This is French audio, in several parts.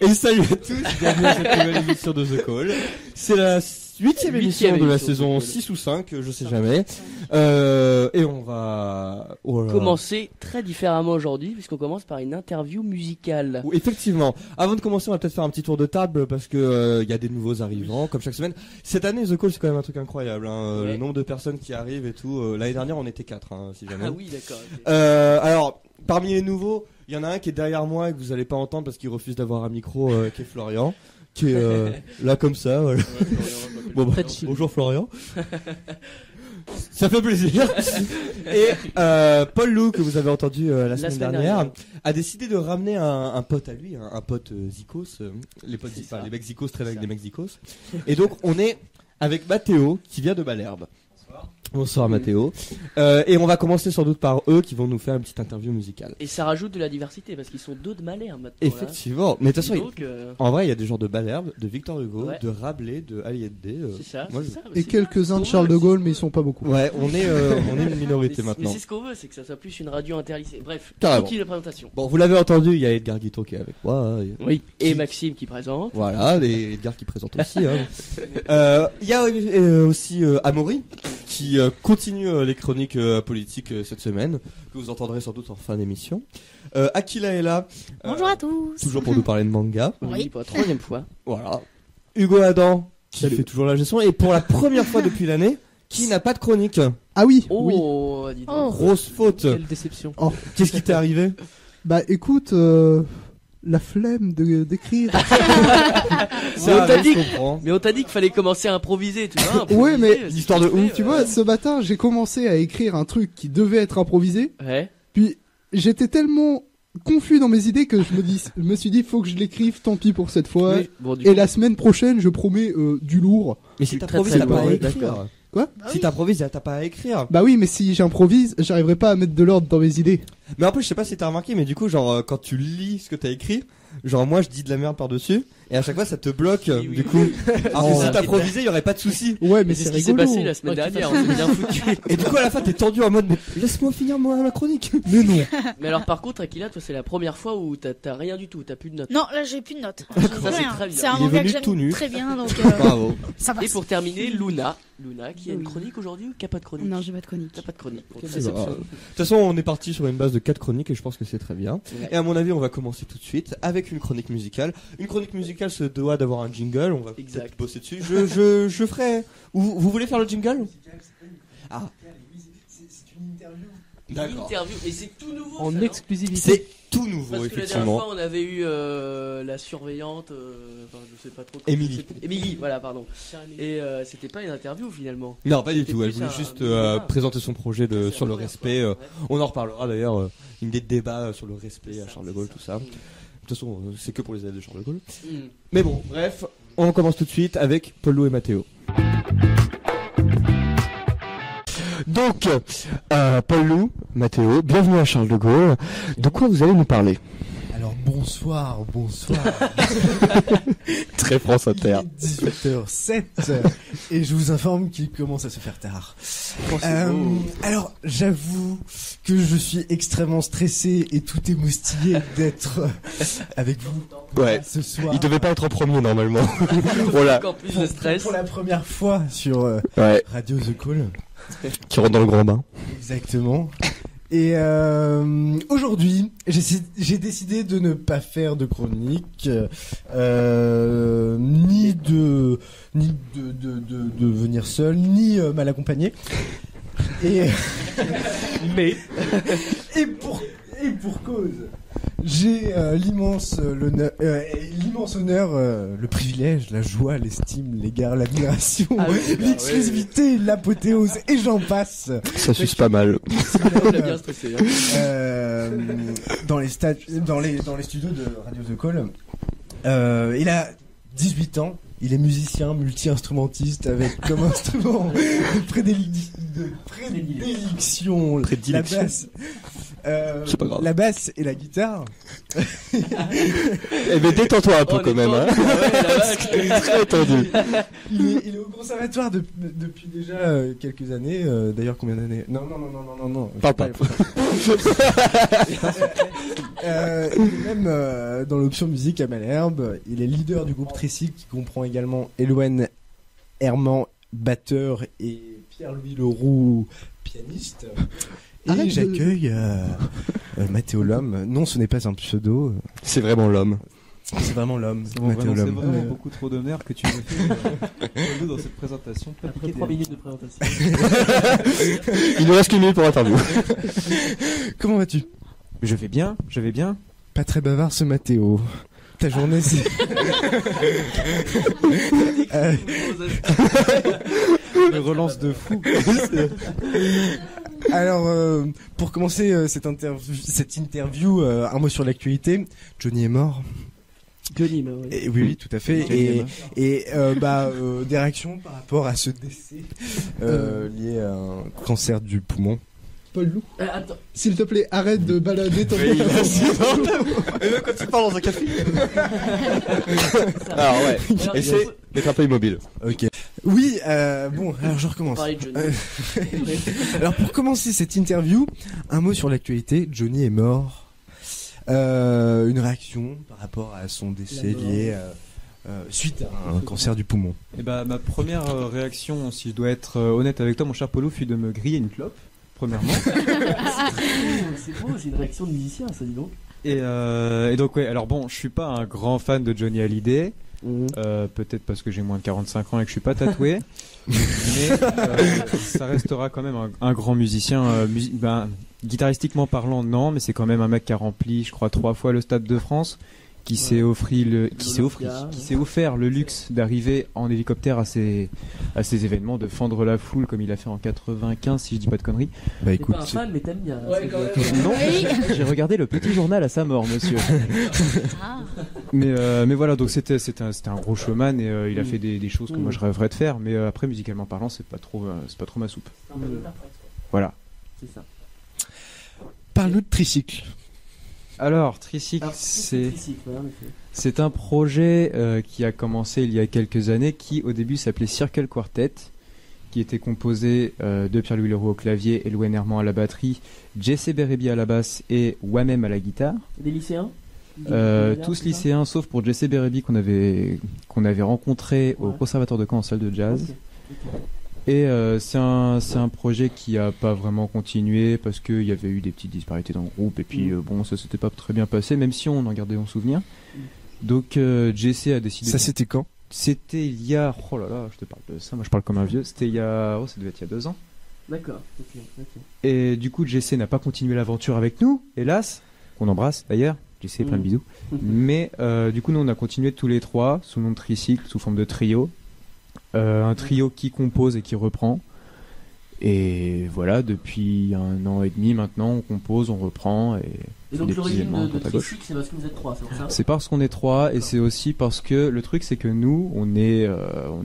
Et salut à tous, bienvenue à cette nouvelle émission de The Call. C'est la 8e émission de la saison 6 ou 5, je sais jamais. Et on va commencer très différemment aujourd'hui, puisqu'on commence par une interview musicale. Oui, effectivement. Avant de commencer, on va peut-être faire un petit tour de table, parce que y a des nouveaux arrivants, comme chaque semaine. Cette année, The Call, c'est quand même un truc incroyable, hein. Ouais. Le nombre de personnes qui arrivent et tout. L'année dernière, on était 4, hein, si jamais. Ah oui, d'accord. Okay. Alors, parmi les nouveaux, il y en a un qui est derrière moi et que vous allez pas entendre parce qu'il refuse d'avoir un micro, qui est Florian, qui est là comme ça. Voilà. Ouais, Bon, bah, bonjour Florian. Ça fait plaisir. Et Paul Lou, que vous avez entendu la semaine dernière, a décidé de ramener un pote à lui, un pote Zikos. Les potes, les mecs Zikos traînent avec des mecs Zikos. Et donc on est avec Mathéo qui vient de Malherbe. Bonsoir Mathéo. Et on va commencer sans doute par eux qui vont nous faire une petite interview musicale. Et ça rajoute de la diversité parce qu'ils sont deux de Malherbe maintenant. Effectivement. Là. Mais de toute façon, donc, en vrai, il y a des gens de Malherbe, de Victor Hugo, ouais. de Rabelais, de Aliette D. C'est ça. Moi, c'est ça et quelques-uns de Charles de Gaulle, mais ils sont pas beaucoup. Ouais, on est une minorité mais maintenant. Mais c'est ce qu'on veut, c'est que ça soit plus une radio interlycée. Bref, Carrément. qui la présentation. Bon, vous l'avez entendu, il y a Edgar Guito qui est avec moi. Oui. Et Maxime qui présente. Voilà, et Edgar qui présente aussi. Il y a aussi Amaury qui continue les chroniques politiques cette semaine, que vous entendrez sans doute en fin d'émission. Akila est là. Bonjour à tous. Toujours pour nous parler de manga. Oui, pour la troisième fois. Voilà. Hugo Adam, qui fait toujours la gestion, et pour la première fois depuis l'année, qui n'a pas de chronique. Ah oui, oui. Oh, dis donc. Oh. Grosse faute. Quelle déception. Oh. Qu'est-ce qui t'est arrivé? Bah écoute, la flemme d'écrire. Mais on t'a dit qu'il fallait commencer à improviser, tu vois. Ouais, mais l'histoire de ouf, Tu vois, ce matin, j'ai commencé à écrire un truc qui devait être improvisé. Ouais. Puis j'étais tellement confus dans mes idées que je me suis dit, faut que je l'écrive, tant pis pour cette fois. Oui, bon, Et la semaine prochaine, je promets du lourd. Mais si Très, t'improvises, très t'as pas à lourd, écrire. d'accord. Quoi? Si t'improvises, t'as pas à écrire. Bah oui, mais si j'improvise, j'arriverai pas à mettre de l'ordre dans mes idées. Mais en plus, je sais pas si t'as remarqué, mais du coup, genre, quand tu lis ce que t'as écrit, genre, moi, je dis de la merde par-dessus, et à chaque fois, ça te bloque, Oui, oui. du coup. Alors que Oh. si t'improvisais, il y aurait pas de souci. Ouais, mais C'est c'est ce qui s'est rigolo. passé la semaine dernière, on s'est bien foutu. Et du coup, à la fin, t'es tendu en mode, mais laisse-moi finir ma chronique. Mais non. Mais alors par contre, Akila, toi c'est la première fois où t'as rien du tout, t'as plus de notes. Non, là j'ai plus de notes. Ça, J'ai c'est rien. très bien. C'est un Il est manga venu que tout nu. j'aime très bien, donc Bravo. ça Et passe. pour terminer, Luna qui a une Oui. chronique aujourd'hui ou qui a pas de chronique? Non, j'ai pas de chronique. T'as pas de chronique. Bon, C'est déception. pas grave. De toute façon, on est parti sur une base de 4 chroniques et je pense que c'est très bien. Ouais. Et à mon avis, on va commencer tout de suite avec une chronique musicale. Une chronique musicale se doit d'avoir un jingle, on va Exact. peut-être bosser dessus. Je ferai... Vous voulez faire le jingle? Ah. Une D'accord. interview, et c'est tout nouveau. En ça, non exclusivité. C'est tout nouveau, Parce que la dernière effectivement. fois on avait eu la surveillante, enfin je sais pas trop. Émilie. Émilie, voilà, pardon. Et c'était pas une interview finalement. Non, pas du C'était tout. Elle plus voulait un juste débat. présenter son projet C'est sur la le première respect. fois, ouais. On en reparlera d'ailleurs. Une idée de débat sur le respect à Charles de Gaulle, tout ça. Mm. De toute façon, c'est que pour les élèves de Charles de Gaulle. Mm. Mais bon, bref, on commence tout de suite avec Paulo et Mathéo. Donc, Paul Lou, Mathéo, bienvenue à Charles de Gaulle. De quoi vous allez nous parler? Alors bonsoir. Très France Inter. Il est 18h07 et je vous informe qu'il commence à se faire tard. Alors j'avoue que je suis extrêmement stressé et tout émoustillé d'être avec vous Ouais. ce soir. Il devait pas être en premier normalement. Voilà. Encore plus de stress. Pour la première fois sur Ouais. Radio The Call. Qui rentre dans le grand bain. Exactement. Et aujourd'hui, j'ai décidé de ne pas faire de chronique, ni de venir seul, ni mal accompagné. Et et pour cause, j'ai l'immense honneur, le privilège, la joie, l'estime, l'égard, l'admiration, Ah oui, l'exclusivité, l'apothéose, et j'en passe. Ça suce pas mal. On a bien stressé. Hein. Dans les studios de Radio The Call. Il a 18 ans. Il est musicien, multi-instrumentiste avec comme instrument de prédilection la basse. C'est pas grave. La basse et la guitare. Eh ben détends-toi un peu quand même. Hein. Très tendu. Il est au conservatoire depuis déjà quelques années. D'ailleurs, combien d'années? Non. Parle pas. Il est même dans l'option musique à Malherbe. Il est leader du groupe Tricycle qui comprend également Eloine Herman, batteur, et Pierre-Louis Leroux, pianiste. Et j'accueille Mathéo L'Homme. Non, ce n'est pas un pseudo. C'est vraiment l'homme. C'est vraiment l'homme. C'est vraiment beaucoup trop d'honneur que tu me fais dans cette présentation. Après 3 minutes de présentation. Il nous reste qu'une minute pour l'interview. Comment vas-tu? Je vais bien. Pas très bavard ce Mathéo. Ta journée c'est... Me relance de fou. Alors, pour commencer cette interview, un mot sur l'actualité. Johnny est mort. Johnny, bah oui. Et, oui, tout à fait. Et des réactions par rapport à ce décès lié à un cancer du poumon. Paul Lou, Attends. s'il te plaît, arrête de balader ton Et même quand tu parles dans un café. Alors ouais, essaie d'être un peu immobile. Ok. Oui, bon, alors je recommence. Parler de Johnny. Alors pour commencer cette interview, un mot sur l'actualité. Johnny est mort. Une réaction par rapport à son décès lié suite à un cancer du poumon. Et bah ma première réaction, si je dois être honnête avec toi, mon cher Polo, fut de me griller une clope. Premièrement. C'est beau, c'est une réaction de musicien, ça, dis donc. Et donc ouais, alors bon, je suis pas un grand fan de Johnny Hallyday. Peut-être parce que j'ai moins de 45 ans et que je suis pas tatoué, mais ça restera quand même un grand musicien. Guitaristiquement parlant, non, mais c'est quand même un mec qui a rempli, je crois, 3 fois le Stade de France, qui s'est offert le luxe d'arriver en hélicoptère à ces événements, de fendre la foule comme il a fait en 95, si je dis pas de conneries. Bah T'es écoute, pas un fan, mais t'aimes bien. Ouais, quand même. Non, j'ai regardé le petit journal à sa mort, monsieur. Ah. Mais voilà, donc c'était un gros showman et il a fait des choses que moi je rêverais de faire, mais après musicalement parlant, c'est pas trop ma soupe. Voilà. C'est ça. parle-nous de Tricycle. Alors, Tricycle, c'est un projet qui a commencé il y a quelques années, qui au début s'appelait Circle Quartet, qui était composé de Pierre-Louis Leroux au clavier, Eloine Herman à la batterie, Jesse Berebi à la basse et moi-même à la guitare. Des lycéens tous lycéens, sauf pour Jesse Berebi qu'on avait rencontré au Conservatoire de Caen en salle de jazz. Okay. Et c'est un projet qui a pas vraiment continué parce qu'il y avait eu des petites disparités dans le groupe et puis bon, ça s'était pas très bien passé, même si on en gardait en souvenir. Donc Jesse a décidé. Ça c'était quand? C'était il y a, oh là là, je te parle de ça, moi je parle comme un vieux. C'était il y a, ça devait être il y a 2 ans. D'accord. Okay. Et du coup Jesse n'a pas continué l'aventure avec nous, hélas. Qu'on embrasse d'ailleurs. Jesse, plein de bisous. Mais du coup nous on a continué tous les 3 sous le nom de Tricycle, sous forme de trio. Un trio qui compose et qui reprend. Et voilà, depuis 1 an et demi maintenant, on compose, on reprend. Et donc l'origine de Tricycle, c'est parce que vous êtes 3, c'est pour ça? C'est parce qu'on est 3 et c'est aussi parce que le truc c'est que nous, on est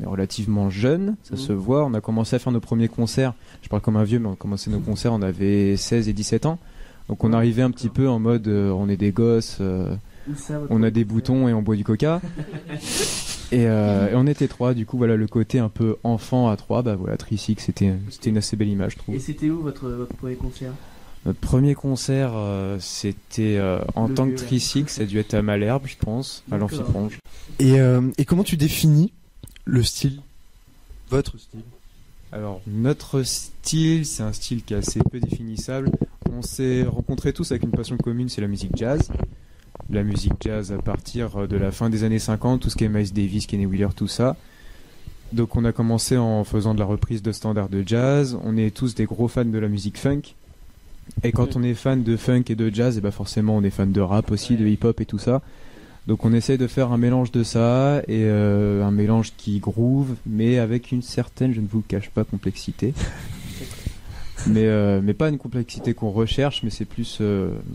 relativement jeunes, ça se voit. On a commencé à faire nos premiers concerts, je parle comme un vieux, mais on a commencé nos concerts, on avait 16 et 17 ans. Donc on arrivait un petit peu en mode, on est des gosses, on a des boutons et on boit du coca. Et on était 3, du coup voilà le côté un peu enfant à 3, bah voilà Tricycle, c'était une assez belle image je trouve. Et c'était où votre premier concert? Notre premier concert c'était en tant que Tricycle, ça a dû être à Malherbe je pense, à l'Amphipronge. Et comment tu définis le style, votre style? Alors notre style, c'est un style qui est assez peu définissable. On s'est rencontrés tous avec une passion commune, c'est la musique jazz. La musique jazz à partir de la fin des années 50, tout ce qui est Miles Davis, Kenny Wheeler, tout ça. Donc on a commencé en faisant de la reprise de standards de jazz. On est tous des gros fans de la musique funk. Et quand on est fan de funk et de jazz, et bah forcément on est fan de rap aussi, de hip-hop et tout ça. Donc on essaye de faire un mélange de ça et un mélange qui groove, mais avec une certaine, je ne vous le cache pas, complexité. Mais pas une complexité qu'on recherche, mais c'est plus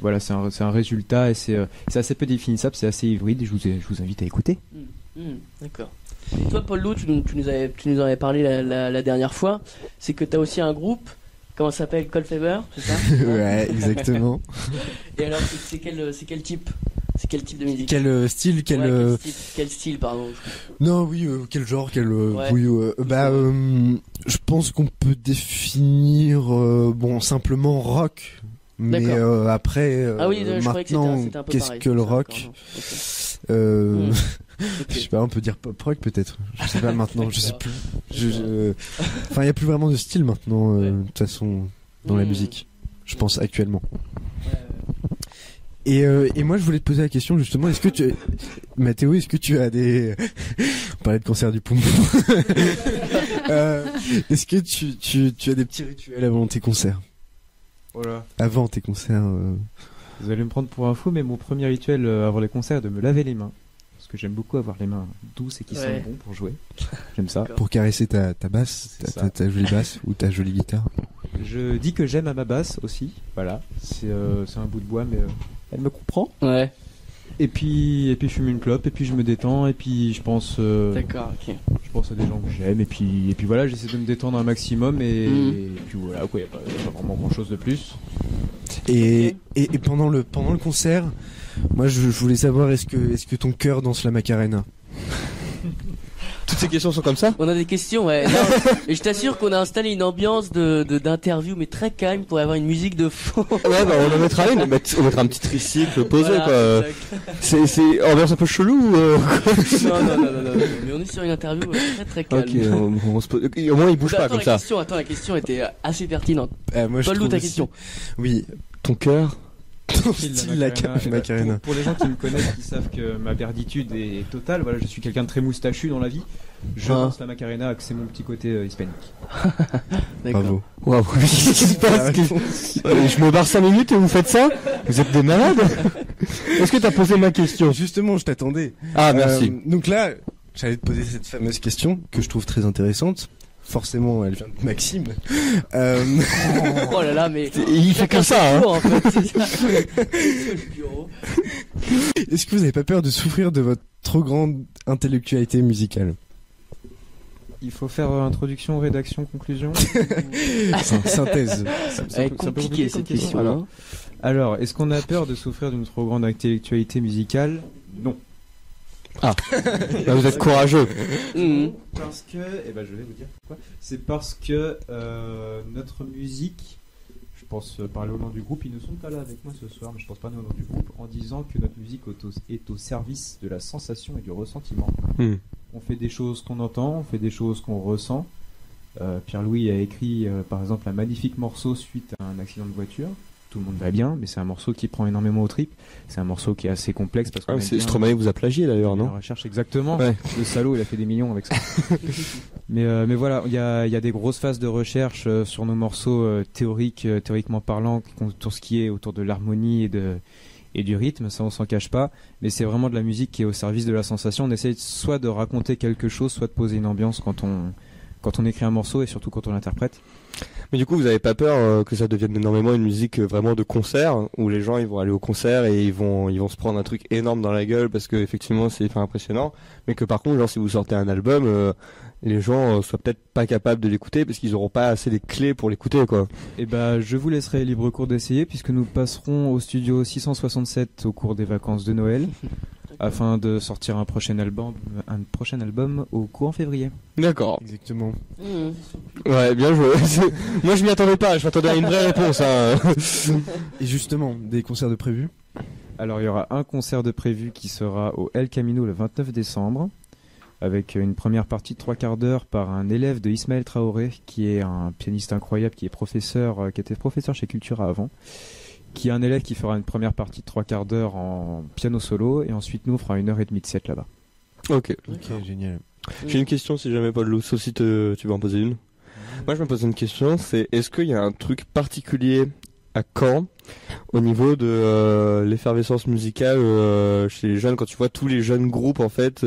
voilà, c'est un résultat et c'est assez peu définissable, c'est assez hybride et je vous invite à écouter. D'accord. Et toi Paul Lou, tu nous en avais parlé la dernière fois, c'est que tu as aussi un groupe Comment ça s'appelle? Cold Fever, c'est ça? Ouais, exactement. Et alors, c'est quel type? C'est quel type de musique? Quel style, Ouais, quel style, pardon. Non, oui, quel genre, Ouais. oui, je pense qu'on peut définir, simplement rock. Mais D'accord. après, Ah oui, je croyais que maintenant, c'était un peu qu'est-ce pareil. que le D'accord, rock? non. Ok. Je sais pas, on peut dire pop rock peut-être. Je sais pas maintenant, je sais D'accord. plus. Enfin, il y a plus vraiment de style maintenant, Ouais. de toute façon, dans la Hmm. musique. Je pense actuellement. Ouais. Et moi, je voulais te poser la question justement. Mathéo, est-ce que tu as des on parlait de cancer du poumon. Est-ce que tu as des petits rituels avant tes concerts? Voilà. Avant tes concerts. Vous allez me prendre pour un fou, mais mon premier rituel avant les concerts est de me laver les mains. Parce que j'aime beaucoup avoir les mains douces et qui Ouais. sentent bon pour jouer. J'aime ça. Pour caresser ta basse, C'est ça. ta jolie basse ou ta jolie guitare. Je dis que j'aime à ma basse aussi. Voilà. C'est un bout de bois, mais elle me comprend. Ouais, Et puis je fume une clope, et puis je me détends, et puis je pense d'accord, ok. je pense à des gens que j'aime, et puis voilà, j'essaie de me détendre un maximum, et puis voilà, quoi, y a pas vraiment grand chose de plus. Et pendant le concert, moi je voulais savoir est-ce que ton cœur danse la Macarena? Toutes ces questions sont comme ça? On a des questions, ouais. Non, et je t'assure qu'on a installé une ambiance d'interview, mais très calme pour avoir une musique de fond. Ouais, bah on en mettra une, on mettra un petit tricycle posé, Voilà, quoi. exact. C'est ambiance un peu chelou ou Non, mais on est sur une interview très très calme. Ok, on se pose... Au moins il bouge pas Attends, comme ça. la question était assez pertinente. Moi, je Paul, trouve ta aussi- question. Oui, Ton cœur? ton style la Macarena. Pour les gens qui me connaissent, qui savent que ma perditude est totale, voilà, je suis quelqu'un de très moustachu dans la vie. Je danse la Macarena, que c'est mon petit côté hispanique. Bravo. Waouh, qu'est-ce qui se passe? Je me barre 5 minutes et vous faites ça? Vous êtes des malades? Est-ce que t'as posé ma question? Justement, je t'attendais. Ah, merci. Donc là, j'allais te poser cette fameuse question que je trouve très intéressante. Forcément, elle vient de Maxime. Oh là là, mais. Il fait que ça, hein. En fait, c'est ça. Sur le bureau. Est-ce que vous n'avez pas peur de souffrir de votre trop grande intellectualité musicale? Il faut faire introduction, rédaction, conclusion. Synthèse. Elle est compliquée cette question. Alors, est-ce qu'on a peur de souffrir d'une trop grande intellectualité musicale? Non. Bah, vous êtes courageux. Parce que, je vais vous dire pourquoi. C'est parce que notre musique, je pense parler au nom du groupe, ils ne sont pas là avec moi ce soir, mais je pense parler au nom du groupe en disant que notre musique est au service de la sensation et du ressentiment. On fait des choses qu'on entend, on fait des choses qu'on ressent. Pierre-Louis a écrit par exemple un magnifique morceau suite à un accident de voiture. Tout le monde va bien, mais c'est un morceau qui prend énormément aux tripes. C'est un morceau qui est assez complexe parce que Stromae vous a plagié d'ailleurs, non? La recherche exactement. Ouais. Le salaud, il a fait des millions avec ça. mais voilà, il y a des grosses phases de recherche sur nos morceaux théoriquement parlant, tout ce qui est autour de l'harmonie et du rythme, ça on s'en cache pas. Mais c'est vraiment de la musique qui est au service de la sensation. On essaye soit de raconter quelque chose, soit de poser une ambiance quand on écrit un morceau et surtout quand on l'interprète. Mais du coup, vous avez pas peur que ça devienne énormément une musique vraiment de concert, où les gens ils vont aller au concert et ils vont se prendre un truc énorme dans la gueule parce que effectivement c'est hyper impressionnant, mais que par contre, genre si vous sortez un album, les gens soient peut-être pas capables de l'écouter parce qu'ils auront pas assez les clés pour l'écouter, quoi. Et je vous laisserai libre cours d'essayer puisque nous passerons au studio 667 au cours des vacances de Noël. Afin de sortir un prochain album au courant février. D'accord. Exactement. Ouais, bien joué. Moi, je m'y attendais pas. Je m'attendais à une vraie réponse. Hein. Et justement, des concerts de prévus? Alors, il y aura un concert de prévu qui sera au El Camino le 29 décembre, avec une première partie de 3/4 d'heure par un élève de Ismaël Traoré, qui est un pianiste incroyable, qui était professeur chez Cultura avant. Qui est un élève qui fera une première partie de 3/4 d'heure en piano solo et ensuite nous on fera 1h30 de set là-bas. Ok, génial. J'ai une question si jamais Paul Lou, sauf si tu veux en poser une. Moi je me pose une question, c'est est-ce qu'il y a un truc particulier à Caen au niveau de l'effervescence musicale chez les jeunes, quand tu vois tous les jeunes groupes en fait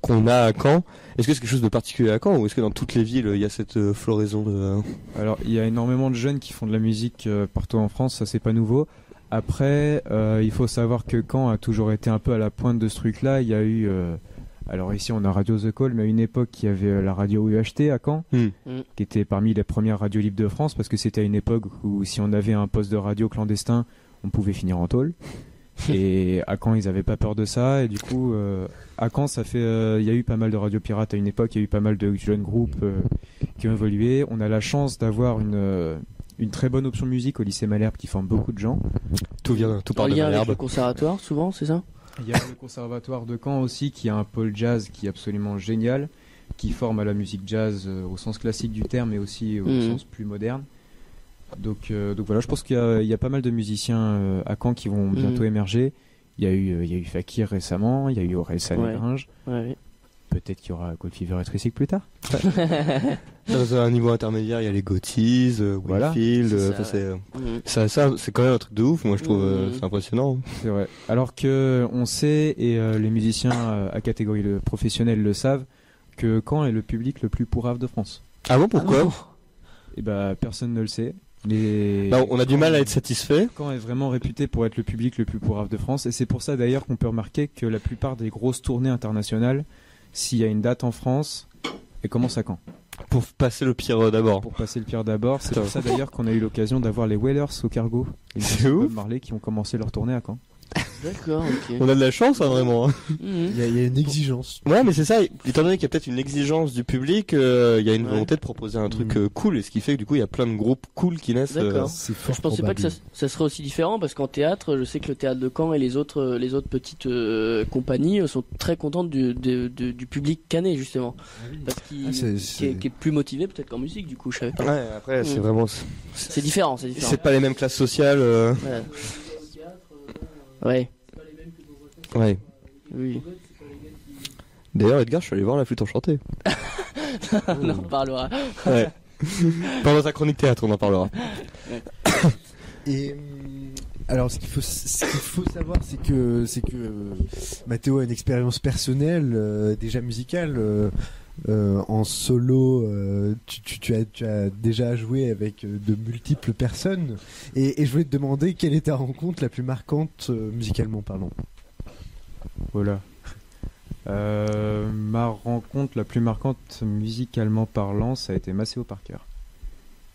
qu'on a à Caen, est-ce que c'est quelque chose de particulier à Caen ou est-ce que dans toutes les villes il y a cette floraison de... Alors il y a énormément de jeunes qui font de la musique partout en France, ça c'est pas nouveau. Après il faut savoir que Caen a toujours été un peu à la pointe de ce truc là, il y a eu Alors ici on a Radio The Call, mais à une époque il y avait la radio UHT à Caen, qui était parmi les premières radios libres de France, parce que c'était à une époque où si on avait un poste de radio clandestin, on pouvait finir en tôle. Et à Caen ils avaient pas peur de ça, et du coup à Caen il y a eu pas mal de radios pirates à une époque, il y a eu pas mal de jeunes groupes qui ont évolué. On a la chance d'avoir une très bonne option musique au lycée Malherbe qui forme beaucoup de gens. Tout part de lien avec Malherbe. le conservatoire, souvent, c'est ça? Il y a le conservatoire de Caen aussi qui a un pôle jazz qui est absolument génial, qui forme à la musique jazz au sens classique du terme, mais aussi au sens plus moderne. Donc voilà, je pense qu'il y a pas mal de musiciens à Caen qui vont bientôt émerger. Il y a eu Fakir récemment, il y a eu Orelsan et Gringe. Ouais. Peut-être qu'il y aura Cold Fever et Tricycle plus tard. Dans un niveau intermédiaire, il y a les Gothies, Voilà. Wayfield, C'est ça, c'est quand même un truc de ouf. Moi, je trouve c'est impressionnant. C'est vrai. Alors que on sait, et les musiciens à catégorie professionnelle le savent, que Caen est le public le plus pourrave de France. Ah bon, pourquoi? Et personne ne le sait. Mais On a du mal à être satisfait. Caen est vraiment réputé pour être le public le plus pourrave de France, et c'est pour ça d'ailleurs qu'on peut remarquer que la plupart des grosses tournées internationales, s'il y a une date en France, elle commence à Caen. Pour passer le pire d'abord. Pour passer le pire d'abord. C'est pour ça d'ailleurs qu'on a eu l'occasion d'avoir les Wailers au Cargo. C'est ouf. Bob Marley qui ont commencé leur tournée à Caen. D'accord, ok. On a de la chance, hein, vraiment. Il y a une exigence. Ouais, mais c'est ça. Étant donné qu'il y a peut-être une exigence du public, il y a une volonté de proposer un truc cool, et ce qui fait que du coup, il y a plein de groupes cool qui naissent. D'accord. C'est fort Je pensais pas que ça serait aussi différent, parce qu'en théâtre, je sais que le théâtre de Caen et les autres petites compagnies sont très contentes du public canet, justement. Parce qui est plus motivé peut-être qu'en musique, du coup, je savais pas. Ouais, après, c'est vraiment. C'est différent. C'est pas les mêmes classes sociales. Ouais. Ouais. Oui. D'ailleurs, Edgar, je suis allé voir la flûte enchantée. On en reparlera. Ouais. Pendant ta chronique théâtre, on en parlera. Et alors, ce qu'il faut savoir, c'est que Mathéo a une expérience personnelle, déjà musicale. En solo, tu as déjà joué avec de multiples personnes, et je voulais te demander quelle est ta rencontre la plus marquante musicalement parlant. Voilà. Ma rencontre la plus marquante musicalement parlant, ça a été Maceo Parker,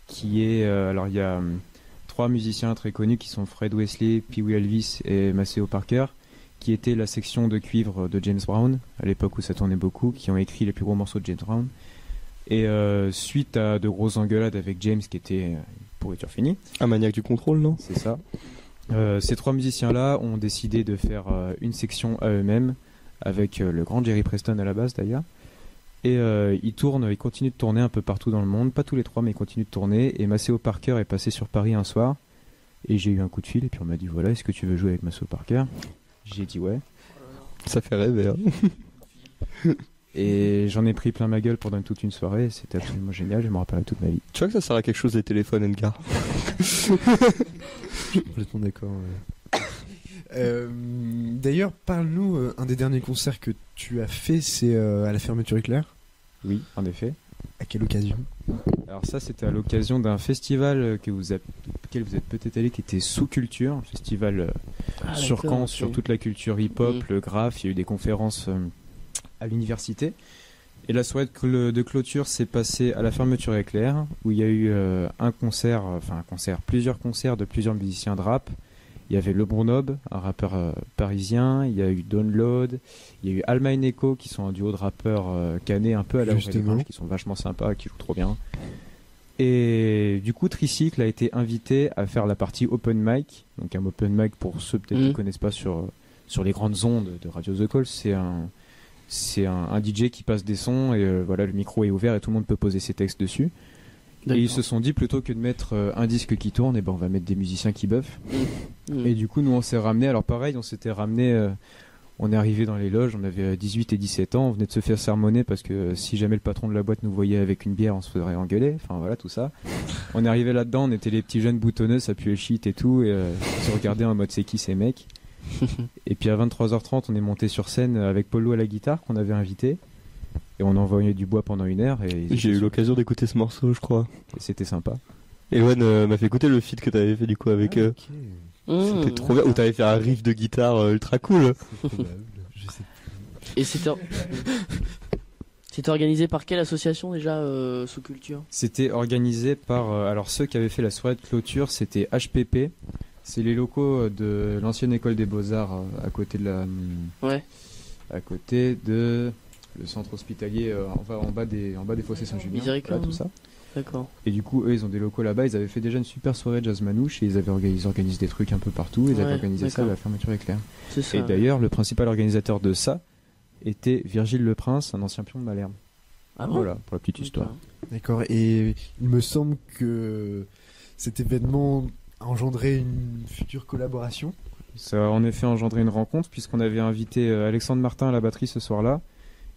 qui est alors il y a 3 musiciens très connus qui sont Fred Wesley, Pee Wee Elvis et Maceo Parker, qui était la section de cuivre de James Brown à l'époque où ça tournait beaucoup, qui ont écrit les plus gros morceaux de James Brown. Et suite à de grosses engueulades avec James, qui était une pourriture finie. Un maniaque du contrôle, non? C'est ça. Ces 3 musiciens-là ont décidé de faire une section à eux-mêmes, avec le grand Jerry Preston à la basse d'ailleurs. Et ils continuent de tourner un peu partout dans le monde, pas tous les 3, mais ils continuent de tourner. Et Maceo Parker est passé sur Paris un soir, et j'ai eu un coup de fil, et puis on m'a dit voilà, est-ce que tu veux jouer avec Maceo Parker? J'ai dit ouais. Ça fait rêver, hein. Et j'en ai pris plein ma gueule pendant toute une soirée, et c'était absolument génial, je me rappellerai toute ma vie. Tu vois que ça sert à quelque chose les téléphones, Edgar? Je suis complètement d'accord. D'ailleurs, parle-nous, un des derniers concerts que tu as fait, c'est à la fermeture Éclair. Oui, en effet. À quelle occasion? Alors ça, c'était à l'occasion d'un festival auquel vous êtes peut-être allé, qui était Sous-Culture, un festival sur Caen, sur toute la culture hip-hop, le graphe. Il y a eu des conférences à l'université. Et la soirée de clôture s'est passée à la fermeture Éclair, où il y a eu plusieurs concerts de plusieurs musiciens de rap. Il y avait Le Bournob, un rappeur parisien, il y a eu Download, il y a eu Alma et Neko, qui sont un duo de rappeurs canés un peu à la Gringe, qui sont vachement sympas, qui jouent trop bien. Et du coup, Tricycle a été invité à faire la partie open mic. Donc un open mic, pour ceux peut-être qui ne connaissent pas sur les grandes ondes de Radio The Call, c'est un DJ qui passe des sons, et voilà, le micro est ouvert et tout le monde peut poser ses textes dessus. Et ils se sont dit, plutôt que de mettre un disque qui tourne, et ben on va mettre des musiciens qui buffent. Et du coup, nous on s'est ramené. Alors pareil, on s'était ramené. On est arrivé dans les loges, on avait 18 et 17 ans, on venait de se faire sermonner parce que si jamais le patron de la boîte nous voyait avec une bière, on se ferait engueuler. Enfin voilà, tout ça. On est arrivé là-dedans, on était les petits jeunes boutonneux, ça puait le shit et tout, et on se regardait en mode c'est qui ces mecs. Et puis à 23h30, on est monté sur scène avec Polo à la guitare qu'on avait invité. Et on envoyait du bois pendant 1 heure. Et j'ai eu l'occasion d'écouter ce morceau, je crois. Et c'était sympa. Ewan m'a fait écouter le feat que t'avais fait du coup avec eux. Okay. C'était trop bien. Où t'avais fait un riff de guitare ultra cool. C'est probable, je sais plus. Et c'était organisé par quelle association déjà, sous culture? C'était organisé par alors ceux qui avaient fait la soirée de clôture, c'était HPP. C'est les locaux de l'ancienne école des Beaux-Arts à côté de la à côté de le centre hospitalier en bas des fossés Saint-Julien, Miséricorde, tout ça. D'accord. Et du coup, eux, ils ont des locaux là-bas. Ils avaient fait déjà une super soirée jazz manouche et ils organisent des trucs un peu partout. Ils avaient organisé ça à la fermeture éclair. C'est ça. Et d'ailleurs, le principal organisateur de ça était Virgile Leprince, un ancien pion de Malherbe. Ah bon? Voilà, pour la petite histoire. D'accord. Et il me semble que cet événement a engendré une future collaboration. Ça a en effet engendré une rencontre puisqu'on avait invité Alexandre Martin à la batterie ce soir-là,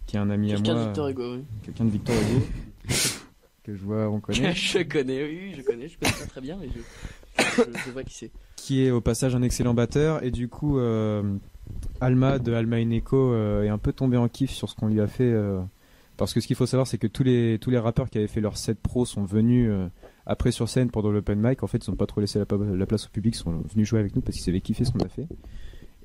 qui est un ami à moi. Quelqu'un de Victor Hugo, oui. Quelqu'un de Victor Hugo. Que je vois, on connaît. je connais pas très bien, mais je vois qui c'est. Qui est au passage un excellent batteur, et du coup, Alma de Alma Eneco est un peu tombé en kiff sur ce qu'on lui a fait. Parce que ce qu'il faut savoir, c'est que tous les rappeurs qui avaient fait leur set pro sont venus après sur scène pendant l'open mic. En fait, ils n'ont pas trop laissé la place au public, ils sont venus jouer avec nous parce qu'ils avaient kiffé ce qu'on a fait.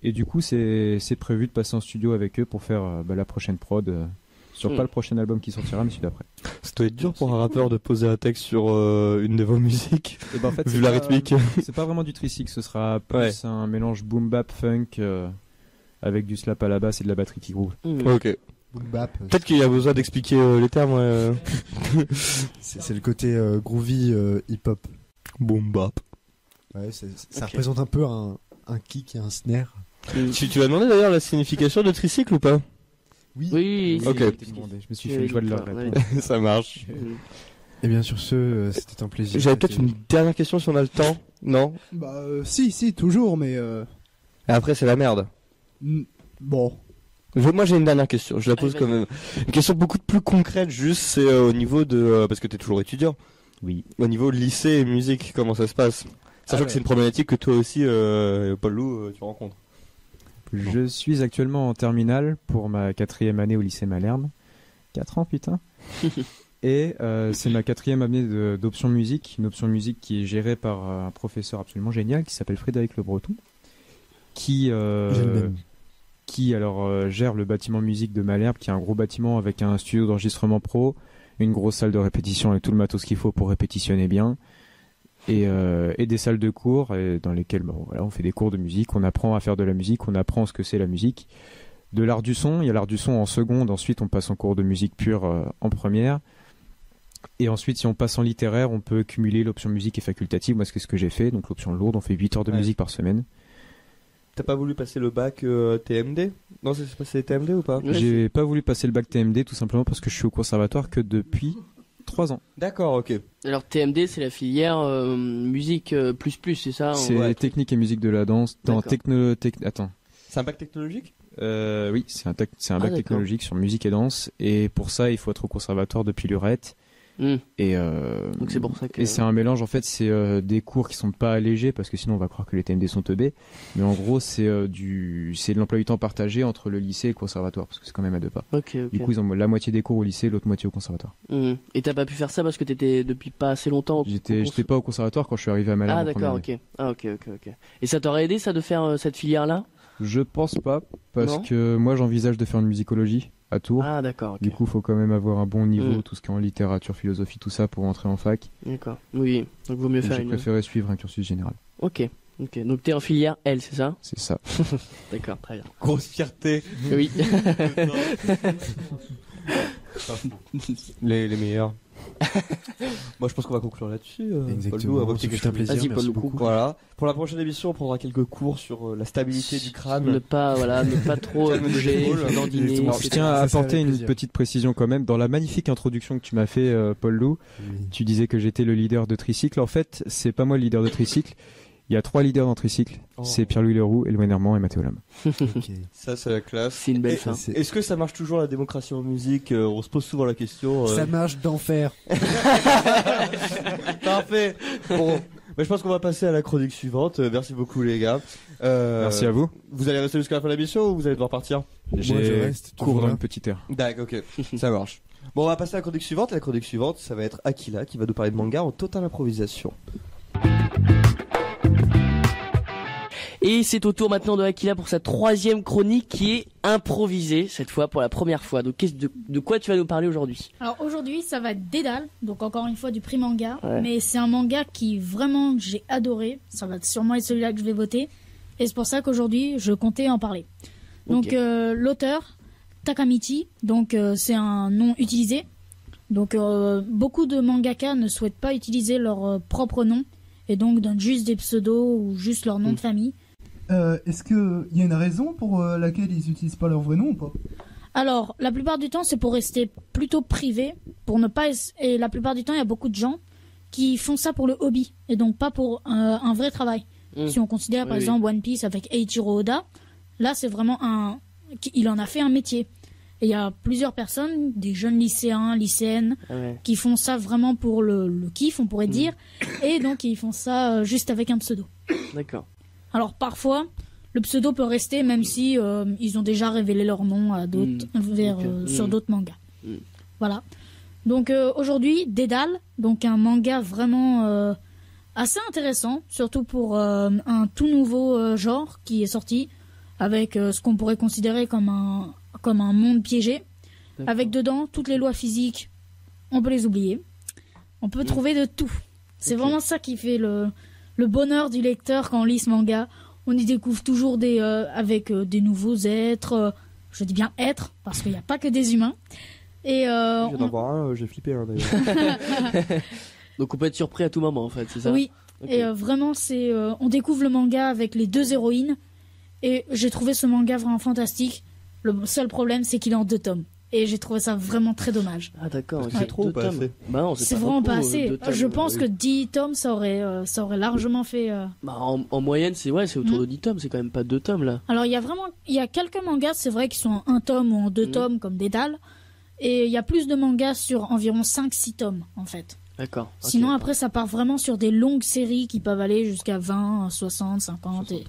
Et du coup, c'est prévu de passer en studio avec eux pour faire la prochaine prod. Sur pas le prochain album qui sortira, mais celui d'après. Ça doit être dur pour un rappeur de poser un texte sur une de vos musiques. Et ben en fait, vu la rythmique. C'est pas vraiment du tricycle, ce sera plus un mélange boom bap funk avec du slap à la basse et de la batterie qui groove. Ok. Boom bap. Peut-être qu'il y a besoin d'expliquer les termes. C'est le côté groovy hip hop. Boom bap. Ouais, ça représente un peu un kick et un snare. Tu as demandé d'ailleurs la signification de tricycle ou pas? Oui. Ok. Je me suis fait une joie de leur répondre. Ça marche. Et bien sur ce, c'était un plaisir. J'avais peut-être une dernière question si on a le temps. Non? Bah si, toujours, mais Et après c'est la merde. Bon. Moi j'ai une dernière question, je la pose quand même. Une question beaucoup plus concrète, juste c'est au niveau de... parce que t'es toujours étudiant. Oui. Au niveau de lycée et musique, comment ça se passe? Sachant que c'est une problématique que toi aussi, Paul Lou, tu rencontres. Je suis actuellement en terminale pour ma 4e année au lycée Malherbe. 4 ans, putain. Et c'est ma 4e année d'option musique. Une option musique qui est gérée par un professeur absolument génial qui s'appelle Frédéric Le Breton. Qui gère le bâtiment musique de Malherbe, qui est un gros bâtiment avec un studio d'enregistrement pro, une grosse salle de répétition et tout le matos qu'il faut pour répétitionner bien. Et des salles de cours dans lesquelles on fait des cours de musique, on apprend à faire de la musique, on apprend ce que c'est la musique. De l'art du son, il y a l'art du son en seconde, ensuite on passe en cours de musique pure en première. Et ensuite, si on passe en littéraire, on peut cumuler l'option musique et facultative. Moi, c'est ce que j'ai fait, donc l'option lourde, on fait 8 heures de musique par semaine. T'as pas voulu passer le bac TMD? Non, c'est passé TMD ou pas? J'ai pas voulu passer le bac TMD tout simplement parce que je suis au conservatoire que depuis 3 ans. D'accord, ok. Alors TMD, c'est la filière musique plus, c'est ça? C'est technique et musique de la danse. Attends. C'est un bac technologique? Oui, c'est un bac technologique sur musique et danse. Et pour ça, il faut être au conservatoire depuis Lurette. Et donc c'est pour ça que... Et c'est un mélange, en fait, c'est des cours qui sont pas allégés parce que sinon on va croire que les TMD sont teubés. Mais en gros, c'est de l'emploi du temps partagé entre le lycée et le conservatoire parce que c'est quand même à 2 pas. Du coup, ils ont la moitié des cours au lycée, l'autre moitié au conservatoire. Et t'as pas pu faire ça parce que t'étais depuis pas assez longtemps J'étais pas au conservatoire quand je suis arrivé à Malherbe. Ah d'accord, ok. Et ça t'aurait aidé ça de faire cette filière-là? Je pense pas parce que moi j'envisage de faire une musicologie à Tours. Ah d'accord. Okay. Du coup, faut quand même avoir un bon niveau, tout ce qui est en littérature, philosophie, tout ça pour entrer en fac. D'accord. Oui. Donc vaut mieux faire. J'ai préféré suivre un cursus général. Ok. Donc t'es en filière L, c'est ça? C'est ça. D'accord, très bien. Grosse fierté. Oui. les meilleurs. Moi je pense qu'on va conclure là-dessus. Exactement. C'est un plaisir. Merci beaucoup. Voilà. Pour la prochaine émission, on prendra quelques cours sur la stabilité du crâne. Ne pas trop bouger, dandiner. Je tiens à apporter une petite précision quand même. Dans la magnifique introduction que tu m'as fait, Paul Lou, tu disais que j'étais le leader de Tricycle. En fait, c'est pas moi le leader de Tricycle. Il y a 3 leaders dans Tricycle. C'est Pierre-Louis Leroux, Eloine Herman et Mathéo Lam. Ça, c'est la classe. C'est une belle fin. Est-ce que ça marche toujours la démocratie en musique? On se pose souvent la question. Ça marche d'enfer. Parfait. Bon, je pense qu'on va passer à la chronique suivante. Merci beaucoup les gars. Merci à vous. Vous allez rester jusqu'à la fin de l'émission ou vous allez devoir partir? J'ai cours dans une petite heure. D'accord, ok. Ça marche. Bon, on va passer à la chronique suivante. La chronique suivante, ça va être Akila qui va nous parler de manga en totale improvisation. Et c'est au tour maintenant de Akila pour sa 3e chronique qui est improvisée, cette fois pour la première fois. Donc de quoi tu vas nous parler aujourd'hui? Alors aujourd'hui, ça va être Dédale, donc encore une fois du prix manga. Ouais. Mais c'est un manga qui vraiment j'ai adoré. Ça va sûrement être celui-là que je vais voter. Et c'est pour ça qu'aujourd'hui, je comptais en parler. Donc l'auteur, Takamichi, donc c'est un nom utilisé. Donc beaucoup de mangaka ne souhaitent pas utiliser leur propre nom. Et donc donnent juste des pseudos ou juste leur nom de famille. Est-ce qu'il y a une raison pour laquelle ils n'utilisent pas leur vrai nom ou pas? Alors, la plupart du temps, c'est pour rester plutôt privé, pour ne pas... Et la plupart du temps, il y a beaucoup de gens qui font ça pour le hobby, et donc pas pour un vrai travail. Si on considère, par exemple, One Piece avec Eiichiro Oda, là, c'est vraiment il en a fait un métier. Et il y a plusieurs personnes, des jeunes lycéennes, qui font ça vraiment pour le kiff, on pourrait dire, et donc ils font ça juste avec un pseudo. D'accord. Alors parfois, le pseudo peut rester même si ils ont déjà révélé leur nom à d'autres, sur d'autres mangas. Voilà. Donc aujourd'hui, Dédale, donc un manga vraiment assez intéressant, surtout pour un tout nouveau genre qui est sorti, avec ce qu'on pourrait considérer comme un monde piégé. D'accord. Avec dedans toutes les lois physiques, on peut les oublier. On peut trouver de tout. C'est vraiment ça qui fait le bonheur du lecteur quand on lit ce manga. On y découvre toujours avec des nouveaux êtres. Je dis bien êtres, parce qu'il n'y a pas que des humains. Et je viens d'en voir un, j'ai flippé d'ailleurs. Donc on peut être surpris à tout moment en fait, c'est ça? Oui, et vraiment on découvre le manga avec les 2 héroïnes. Et j'ai trouvé ce manga vraiment fantastique. Le seul problème, c'est qu'il est en 2 tomes. Et j'ai trouvé ça vraiment très dommage. Ah d'accord, c'est trop ou pas assez? Bah non, c'est vraiment pas assez. Je pense que 10 tomes, ça aurait largement fait... Bah, en moyenne, c'est autour de 10 tomes, c'est quand même pas 2 tomes là. Alors il y a quelques mangas, c'est vrai, qui sont en 1 tome ou en 2 tomes, comme Dédale. Et il y a plus de mangas sur environ 5-6 tomes, en fait. D'accord. Sinon, après, ça part vraiment sur des longues séries qui peuvent aller jusqu'à 20, 60, 50 et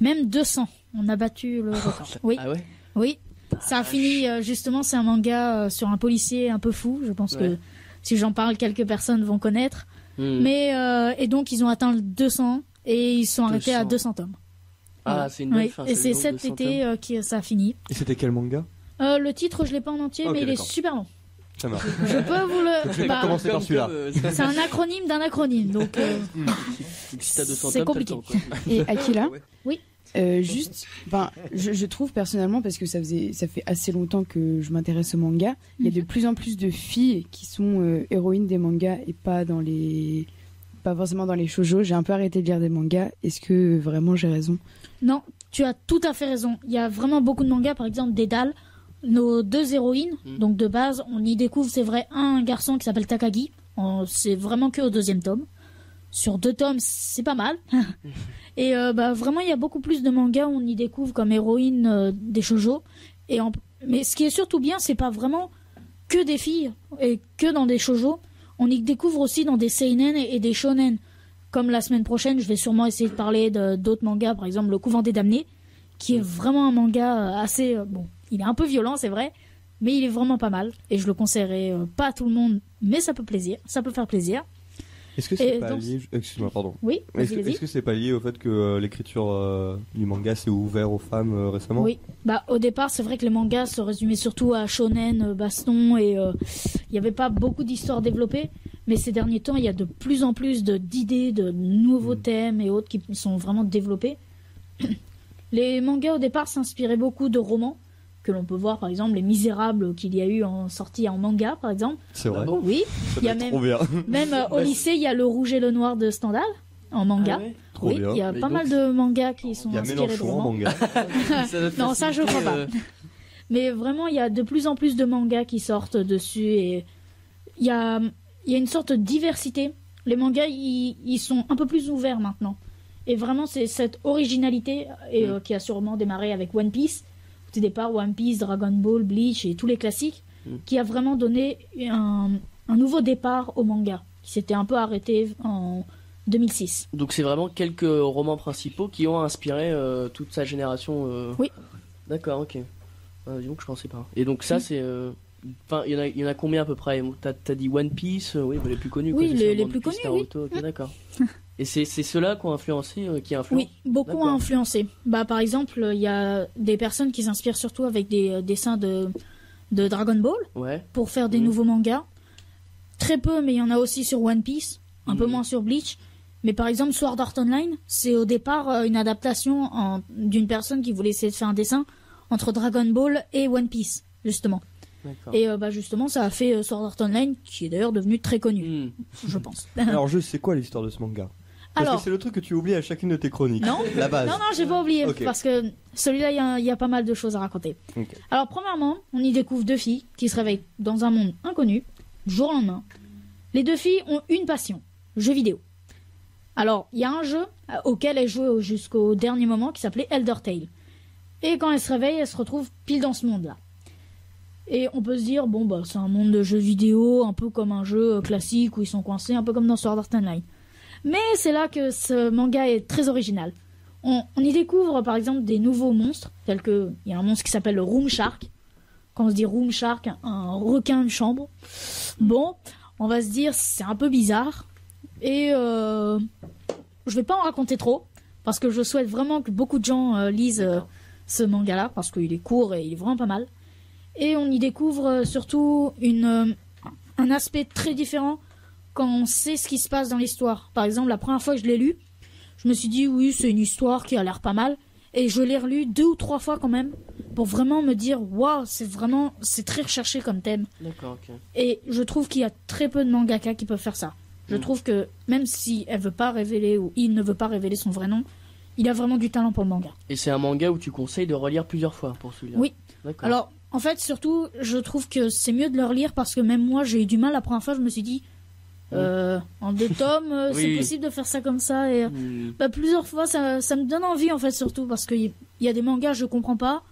même 200. On a battu le record. Oui. Ah ouais? Oui. Ça a fini, justement, c'est un manga sur un policier un peu fou. Je pense que si j'en parle, quelques personnes vont connaître. Mais, et donc, ils ont atteint le 200 et ils sont arrêtés à 200 tomes. Ah, voilà. C'est une belle fin. Et c'est cet été que ça a fini. Et c'était quel manga? Le titre, je l'ai pas en entier, mais il est super long. Ça marche. Je peux vous le... Je vais pas commencer par celui-là. C'est un acronyme d'un acronyme, donc c'est compliqué. Et Akila, oui. Je trouve personnellement, parce que ça fait assez longtemps que je m'intéresse au manga, il y a de plus en plus de filles qui sont héroïnes des mangas et pas forcément dans les shoujo. J'ai un peu arrêté de lire des mangas. Est-ce que vraiment j'ai raison? Non, tu as tout à fait raison. Il y a vraiment beaucoup de mangas, par exemple Dédale. Nos 2 héroïnes, donc de base, on y découvre, c'est vrai, un garçon qui s'appelle Takagi. C'est vraiment que au 2e tome. Sur 2 tomes, c'est pas mal. Et vraiment, il y a beaucoup plus de mangas où on y découvre comme héroïne des shoujo. Mais ce qui est surtout bien, c'est pas vraiment que des filles et que dans des shoujo. On y découvre aussi dans des seinen et des shonen. Comme la semaine prochaine, je vais sûrement essayer de parler d'autres mangas, par exemple Le Couvent des Damnés, qui est vraiment un manga assez... il est un peu violent, c'est vrai, mais il est vraiment pas mal. Et je le conseillerais pas à tout le monde, mais ça peut faire plaisir. Est-ce que c'est pas lié... Excuse-moi, pardon. Oui, est-ce que c'est pas lié au fait que l'écriture du manga s'est ouvert aux femmes récemment? Oui, au départ, c'est vrai que les mangas se résumaient surtout à shonen, baston, et il n'y avait pas beaucoup d'histoires développées. Mais ces derniers temps, il y a de plus en plus d'idées, de nouveaux thèmes et autres qui sont vraiment développés. Les mangas au départ s'inspiraient beaucoup de romans que l'on peut voir, par exemple Les Misérables qu'il y a eu sorti en manga, par exemple. C'est vrai. Oui. Il y a même au lycée, il y a Le Rouge et le Noir de Stendhal en manga. Ah ouais, il y a pas mal de mangas qui sont inspirés de romans. Il y a Mélenchon en manga. Non, ça je crois pas. Mais vraiment, il y a de plus en plus de mangas qui sortent dessus et il y a une sorte de diversité. Les mangas, ils sont un peu plus ouverts maintenant. Et vraiment, c'est cette originalité qui a sûrement démarré avec One Piece. Au tout départ, One Piece, Dragon Ball, Bleach et tous les classiques, qui a vraiment donné un nouveau départ au manga, qui s'était un peu arrêté en 2006. Donc c'est vraiment quelques romans principaux qui ont inspiré toute sa génération. Oui. D'accord, ok. Disons que je pensais pas. Et donc ça, c'est... Enfin, il y en a combien à peu près? T'as dit One Piece, oui, les plus connus. Oui, quoi, les plus connus, Naruto, oui. ok, d'accord. Et c'est ceux-là qui ont influencé, qui influencent. Oui, beaucoup ont influencé. Par exemple, il y a des personnes qui s'inspirent surtout avec des dessins de Dragon Ball pour faire des nouveaux mangas. Très peu, mais il y en a aussi sur One Piece, un peu moins sur Bleach. Mais par exemple, Sword Art Online, c'est au départ une adaptation d'une personne qui voulait essayer de faire un dessin entre Dragon Ball et One Piece, justement. D'accord. Et justement, ça a fait Sword Art Online, qui est d'ailleurs devenu très connu, je pense. Alors, c'est quoi l'histoire de ce manga? Parce que c'est le truc que tu oublies à chacune de tes chroniques. Non, la base. Non, j'ai pas oublié, parce que celui-là, il y a pas mal de choses à raconter. Okay. Alors, premièrement, on y découvre 2 filles qui se réveillent dans un monde inconnu, du jour au lendemain. Les 2 filles ont une passion, jeux vidéo. Alors, il y a un jeu auquel elles jouent jusqu'au dernier moment qui s'appelait Elder Tale. Et quand elles se réveillent, elles se retrouvent pile dans ce monde-là. Et on peut se dire, c'est un monde de jeux vidéo, un peu comme un jeu classique où ils sont coincés, un peu comme dans Sword Art Online. Mais c'est là que ce manga est très original. On y découvre par exemple des nouveaux monstres, tels que il y a un monstre qui s'appelle le Room Shark. Quand on se dit Room Shark, un requin de chambre. On va se dire c'est un peu bizarre. Et je vais pas en raconter trop, parce que je souhaite vraiment que beaucoup de gens lisent ce manga-là, parce qu'il est court et il est vraiment pas mal. Et on y découvre surtout un aspect très différent quand on sait ce qui se passe dans l'histoire. Par exemple, la première fois que je l'ai lu, je me suis dit oui, c'est une histoire qui a l'air pas mal, et je l'ai relu 2 ou 3 fois quand même pour vraiment me dire waouh, c'est très recherché comme thème. D'accord, ok. Et je trouve qu'il y a très peu de mangaka qui peuvent faire ça. Je trouve que même si elle veut pas révéler ou il ne veut pas révéler son vrai nom, il a vraiment du talent pour le manga. Et c'est un manga où tu conseilles de relire plusieurs fois pour celui-là. Oui. D'accord. Alors en fait surtout je trouve que c'est mieux de le relire parce que même moi j'ai eu du mal la première fois. Je me suis dit en 2 tomes c'est possible de faire ça comme ça et plusieurs fois ça me donne envie en fait, surtout parce qu'il y a des mangas je comprends pas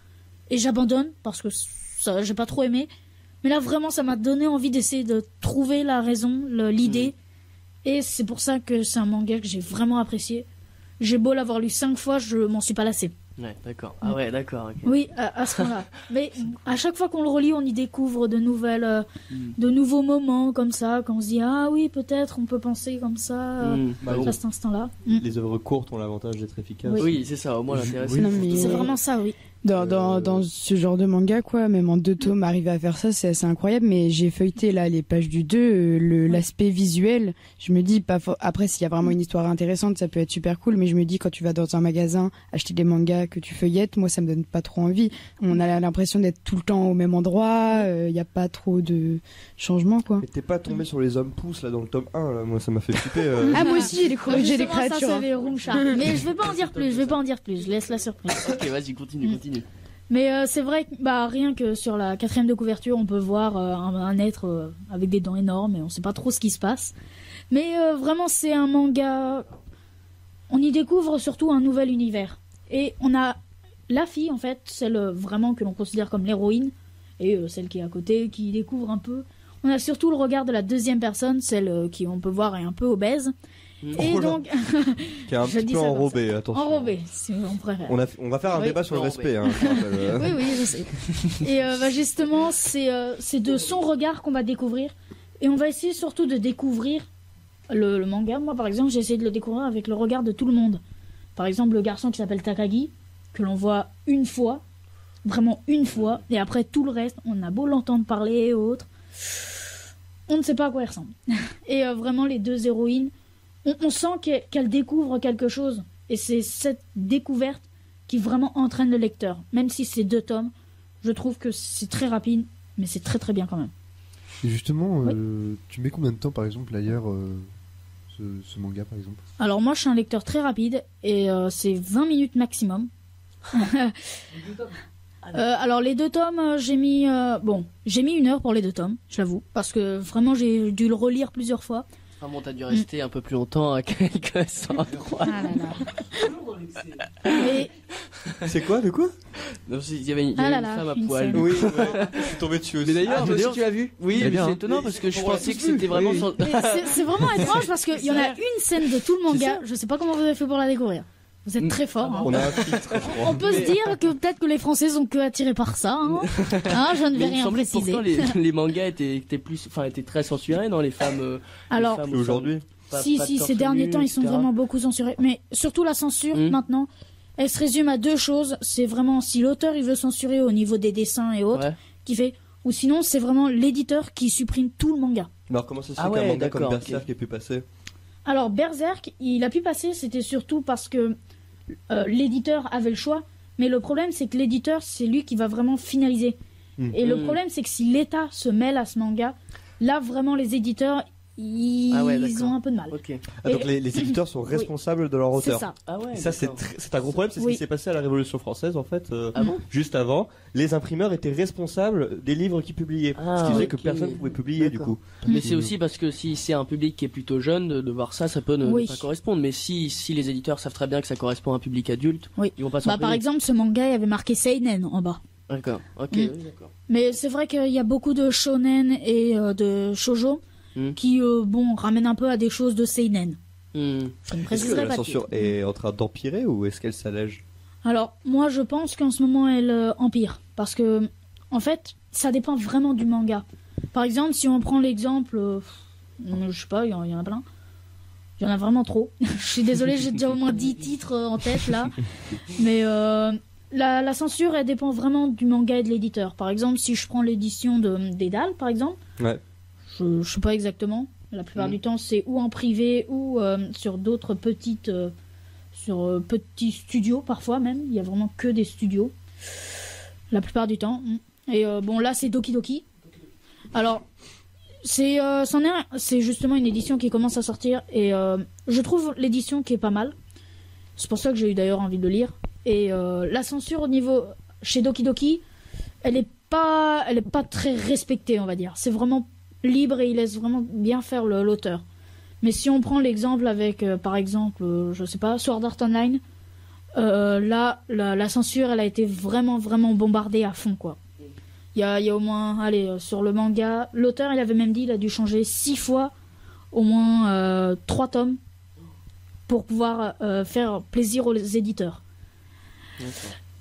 et j'abandonne parce que ça j'ai pas trop aimé. Mais là vraiment ça m'a donné envie d'essayer de trouver la raison, l'idée. Et c'est pour ça que c'est un manga que j'ai vraiment apprécié. J'ai beau l'avoir lu 5 fois, je m'en suis pas lassé. Ouais, d'accord. Ah ouais, d'accord. Okay. Oui, à ce point-là. Mais à chaque fois qu'on le relit, on y découvre de nouveaux moments comme ça, quand on se dit ah oui, peut-être on peut penser comme ça à cet instant-là. Les œuvres courtes ont l'avantage d'être efficaces. Oui, c'est ça. Au moins l'intérêt. C'est vraiment ça, oui. Dans ce genre de manga, quoi, même en 2 tomes, arriver à faire ça, c'est assez incroyable. Mais j'ai feuilleté là les pages du 2, l'aspect visuel. Je me dis, après, s'il y a vraiment une histoire intéressante, ça peut être super cool. Mais je me dis, quand tu vas dans un magasin acheter des mangas que tu feuillettes, moi, ça me donne pas trop envie. On a l'impression d'être tout le temps au même endroit. Il y a pas trop de changements, quoi. Mais t'es pas tombé sur les hommes pousses là dans le tome 1 là. Moi, ça m'a fait flipper. Ah moi aussi, j'ai corrigé les créatures. Ça, c'est les Room Shark. Mais je vais pas en dire plus. Je laisse la surprise. Ok, vas-y, continue. Mais c'est vrai que rien que sur la 4e de couverture, on peut voir un être avec des dents énormes et on sait pas trop ce qui se passe. Mais vraiment, c'est un manga. On y découvre surtout un nouvel univers. Et on a la fille, en fait, celle vraiment que l'on considère comme l'héroïne, et celle qui est à côté, qui découvre un peu. On a surtout le regard de la 2e personne, celle qui on peut voir est un peu obèse. Et donc, qui est un petit peu enrobé, attention. Enrobé, si on préfère. On va faire un débat sur le respect. Oui, je sais. Et justement, c'est de son regard qu'on va découvrir. Et on va essayer surtout de découvrir le manga. Moi, par exemple, j'ai essayé de le découvrir avec le regard de tout le monde. Par exemple, le garçon qui s'appelle Takagi, que l'on voit une fois, vraiment une fois, et après tout le reste, on a beau l'entendre parler et autres, on ne sait pas à quoi il ressemble. Et vraiment, les 2 héroïnes, on sent qu'elles découvrent quelque chose. Et c'est cette découverte qui vraiment entraîne le lecteur. Même si c'est 2 tomes, je trouve que c'est très rapide, mais c'est très très bien quand même. Et justement, tu mets combien de temps par exemple à lire ce manga par exemple? Alors moi je suis un lecteur très rapide et c'est 20 minutes maximum. Alors les 2 tomes, j'ai mis 1 heure pour les 2 tomes, je l'avoue, parce que vraiment j'ai dû le relire plusieurs fois. Vraiment, t'as dû rester un peu plus longtemps à quelques endroits. Ah là là. Mais... C'est quoi, de quoi? Non, il y avait une femme à poil. Oui, je suis tombé dessus aussi. Mais d'ailleurs, tu l'as vu? Oui, mais c'est étonnant parce que je pensais que c'était vraiment... C'est vraiment étrange parce qu'il y en a une scène de tout le manga, je sais pas comment vous avez fait pour la découvrir. Vous êtes très fort. On a un filtre. On peut se dire que peut-être que les Français sont que attirés par ça. Je ne vais rien préciser. Pourtant, les mangas étaient très censurés dans les femmes. Alors, aujourd'hui. Ces derniers temps, ils sont vraiment beaucoup censurés. Mais surtout la censure, maintenant, elle se résume à deux choses. C'est vraiment si l'auteur il veut censurer au niveau des dessins et autres, qui fait, ou sinon c'est vraiment l'éditeur qui supprime tout le manga. Alors comment ça se fait qu'un manga comme Berserk ait pu passer? Alors Berserk, il a pu passer, c'était surtout parce que l'éditeur avait le choix. Mais le problème, c'est que l'éditeur, c'est lui qui va vraiment finaliser. Et le problème, c'est que si l'État se mêle à ce manga, là vraiment les éditeurs... Ils ont un peu de mal. Donc les éditeurs sont responsables de leur auteur. C'est ça. Et ça c'est un gros problème, c'est ce qui s'est passé à la Révolution française en fait. Juste avant, les imprimeurs étaient responsables des livres qu'ils publiaient, ce qui faisait que personne ne pouvait publier du coup. Mais c'est aussi parce que si c'est un public qui est plutôt jeune, de voir ça peut ne pas correspondre. Mais si les éditeurs savent très bien que ça correspond à un public adulte, ils vont pas s'en par exemple, ce manga il y avait marqué Seinen en bas. D'accord. D'accord. Mais c'est vrai qu'il y a beaucoup de shonen et de shoujo qui ramène un peu à des choses de seinen. Est-ce que la censure est en train d'empirer ou est-ce qu'elle s'allège? Alors moi je pense qu'en ce moment elle empire parce que en fait ça dépend vraiment du manga. Par exemple si on prend l'exemple je sais pas, il y en a plein. Il y en a vraiment trop. Je suis désolée, j'ai déjà au moins 10 titres en tête là. Mais la censure elle dépend vraiment du manga et de l'éditeur. Par exemple si je prends l'édition d'Edal par exemple. Je sais pas exactement. La plupart du temps, c'est ou en privé ou sur d'autres petits studios parfois même. Il y a vraiment que des studios. La plupart du temps. Et là, c'est Doki Doki. Alors, c'est justement une édition qui commence à sortir et je trouve l'édition qui est pas mal. C'est pour ça que j'ai eu d'ailleurs envie de lire. Et la censure au niveau chez Doki Doki, elle est pas très respectée, on va dire. C'est vraiment libre et il laisse vraiment bien faire l'auteur. Mais si on prend l'exemple avec par exemple je sais pas Sword Art Online, là la censure elle a été vraiment bombardée à fond quoi. Il y a au moins sur le manga l'auteur il avait même dit il a dû changer 6 fois au moins 3 tomes pour pouvoir faire plaisir aux éditeurs.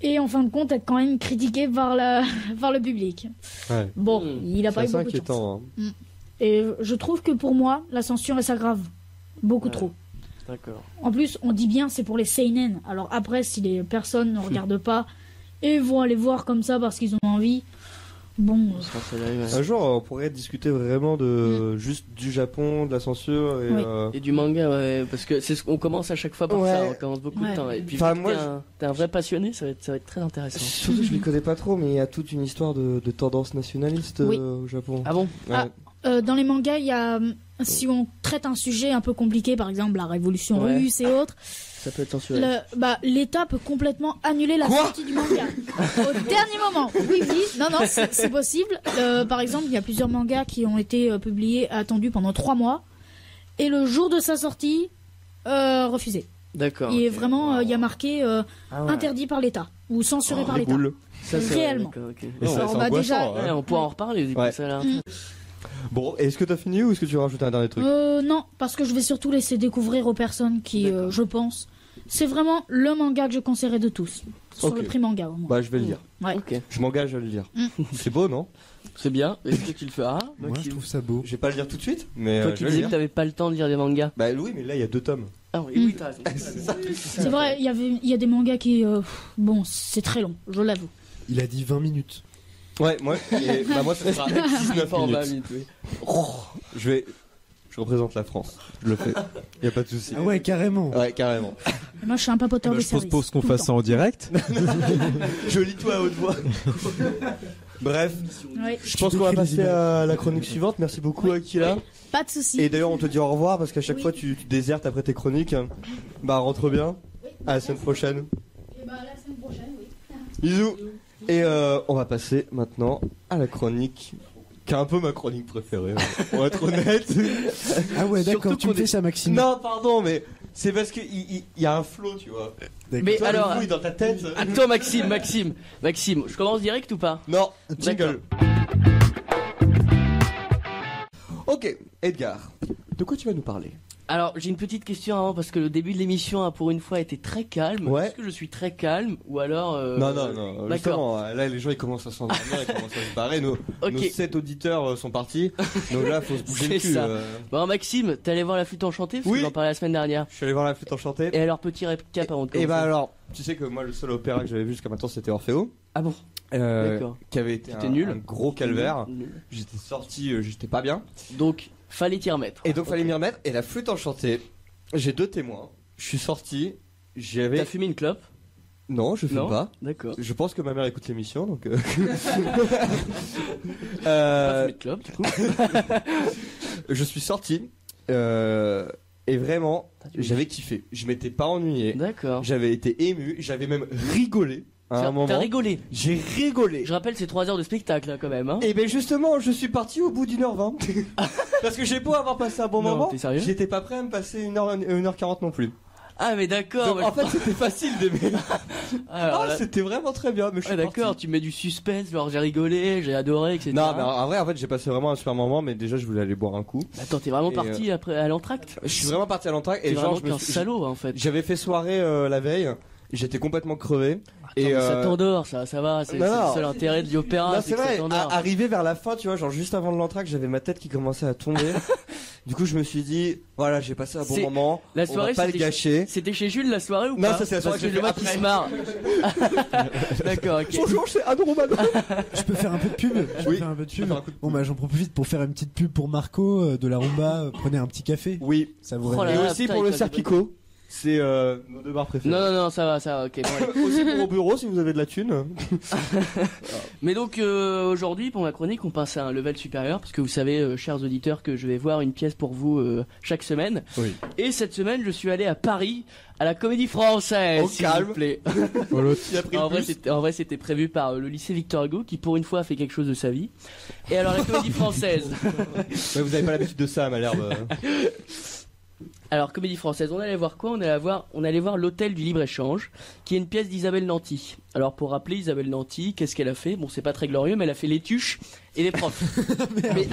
Et en fin de compte être quand même critiqué par le public. Il a pas eu beaucoup de chance. Et je trouve que pour moi la censure elle s'aggrave beaucoup trop. D'accord. En plus on dit bien c'est pour les seinen. Alors après si les personnes ne regardent pas et vont aller voir comme ça parce qu'ils ont envie, un jour on pourrait discuter vraiment de juste du Japon, de la censure et du manga parce que c'est ce qu'on commence à chaque fois par ça, on commence beaucoup de temps et puis t'es un vrai passionné, ça va être très intéressant. Surtout je les connais pas trop mais il y a toute une histoire de tendance nationaliste au Japon. Ah bon? Dans les mangas il y a si on traite un sujet un peu compliqué par exemple la révolution russe et autres, ça peut être censuré. L'État peut complètement annuler la sortie du manga au dernier moment. Oui, non, c'est possible. Par exemple, il y a plusieurs mangas qui ont été publiés, attendus pendant 3 mois, et le jour de sa sortie, refusé. D'accord. Il est vraiment, il y a marqué interdit par l'État ou censuré par l'État. Réellement. Et ça, on pourra en reparler. Ça là. Bon, est-ce que t'as fini ou est-ce que tu veux rajouter un dernier truc? Non, parce que je vais surtout laisser découvrir aux personnes qui, je pense, c'est vraiment le manga que je conseillerais de tous. Sur le prix manga au moins. Je vais le lire. Je m'engage à le lire. C'est beau, non? C'est bien. Est-ce que tu le feras? Moi, je trouve ça beau. Je vais pas le lire tout de suite, mais toi qui disais que t'avais pas le temps de lire des mangas. Oui, mais là il y a 2 tomes. Ah oui, t'as raison. C'est vrai, il y a des mangas qui, c'est très long, je l'avoue. Il a dit 20 minutes. Ouais, moi ça sera 19 minutes. Je représente la France. Je le fais. Y a pas de souci. Ah ouais, carrément. Ouais, carrément. Moi, je suis un papoteur de service. Je propose qu'on fasse ça en direct. Je lis tout à haute voix. Bref. Je pense qu'on va passer à la chronique suivante. Merci beaucoup, Akila. Pas de souci. Et d'ailleurs, on te dit au revoir parce qu'à chaque fois, tu désertes après tes chroniques. Rentre bien. À la semaine prochaine. Et la semaine prochaine, oui. Bisous. Et on va passer maintenant à la chronique, qui est un peu ma chronique préférée, pour être honnête. Ah ouais, d'accord, tu me fais ça, Maxime. Non, pardon, mais c'est parce que il y a un flow, tu vois. Mais toi, alors, dans ta tête. Attends, Maxime, je commence direct ou pas? Non, jingle. Ok, Edgar. de quoi tu vas nous parler? Alors, j'ai une petite question avant parce que le début de l'émission, pour une fois, était très calme. Ouais. Est-ce que je suis très calme ou alors Non. D'accord. Justement, là, les gens ils commencent à s'endormir, ils commencent à se barrer. Nos 7 auditeurs sont partis. Donc là, faut se bouger le cul. Ça. Bon, Maxime, t'es allé voir La Flûte Enchantée parce que j'en parlais la semaine dernière. Je suis allé voir La Flûte Enchantée. Et alors, petit récap avant de commencer. Et bah alors, tu sais que moi, le seul opéra que j'avais vu jusqu'à maintenant, c'était Orfeo. Ah bon? D'accord. Qui avait été un gros calvaire. Nul. J'étais sorti, j'étais pas bien. Donc, fallait t'y remettre. Et donc, fallait m'y remettre. Et La Flûte Enchantée. J'ai 2 témoins. Je suis sorti. T'as fumé une clope? Non, je fume pas. D'accord. Je pense que ma mère écoute l'émission, donc. Pas fumé de clope, du coup. Je suis sorti. Et vraiment, j'avais kiffé. Je m'étais pas ennuyé. D'accord. J'avais été ému. J'avais même rigolé. À un moment. T'as rigolé? J'ai rigolé. Je rappelle, c'est 3 heures de spectacle, là, quand même, hein. Et ben justement, je suis parti au bout d'1h20. Parce que j'ai beau avoir passé un bon moment. T'es sérieux? J'étais pas prêt à me passer 1h40 non plus. Ah, mais d'accord. En fait, c'était facile d'aimer. Alors, c'était vraiment très bien. Mais je suis d'accord, parti. tu mets du suspense, genre j'ai rigolé, j'ai adoré, etc. Non, mais en vrai, j'ai passé vraiment un super moment, mais déjà, je voulais aller boire un coup. Attends, t'es vraiment parti après à l'entracte? Je suis vraiment parti à l'entracte. Et genre, je me suis salaud, en fait. J'avais fait soirée la veille. J'étais complètement crevé. Attends, mais ça t'endort, ça va, c'est le seul intérêt de l'opéra. Non, c'est vrai, arrivé vers la fin, tu vois, genre juste avant l'entracte, j'avais ma tête qui commençait à tomber. Du coup, je me suis dit, voilà, j'ai passé un bon moment, la soirée, on va pas le gâcher. C'était chez Jules la soirée ou pas? Non, ça c'est la soirée que je le vois qui se marre. D'accord, ok. Bonjour, c'est Anne Romano. Je peux faire un peu de pub? Bon, bah, j'en profite pour faire une petite pub pour Marco de la Rumba. Prenez un petit café. Oui. Ça vous Et aussi pour le Serpico. C'est nos 2 bars préférés. Non, ça va, ok. Bon, aussi pour au bureau si vous avez de la thune. Mais donc aujourd'hui pour ma chronique on passe à un level supérieur parce que vous savez chers auditeurs que je vais voir une pièce pour vous chaque semaine. Oui. Et cette semaine je suis allé à Paris à la Comédie Française. S'il vous plaît. En vrai c'était prévu par le lycée Victor Hugo qui pour une fois a fait quelque chose de sa vie. Et alors la Comédie Française. Ouais, vous avez pas l'habitude de ça à Malherbe. Alors, Comédie Française, on allait voir quoi? On allait voir L'Hôtel du Libre-Échange, qui est une pièce d'Isabelle Nanty. Alors, pour rappeler Isabelle Nanty, qu'est-ce qu'elle a fait? Bon, c'est pas très glorieux, mais elle a fait Les Tuches et Les Profs. Mais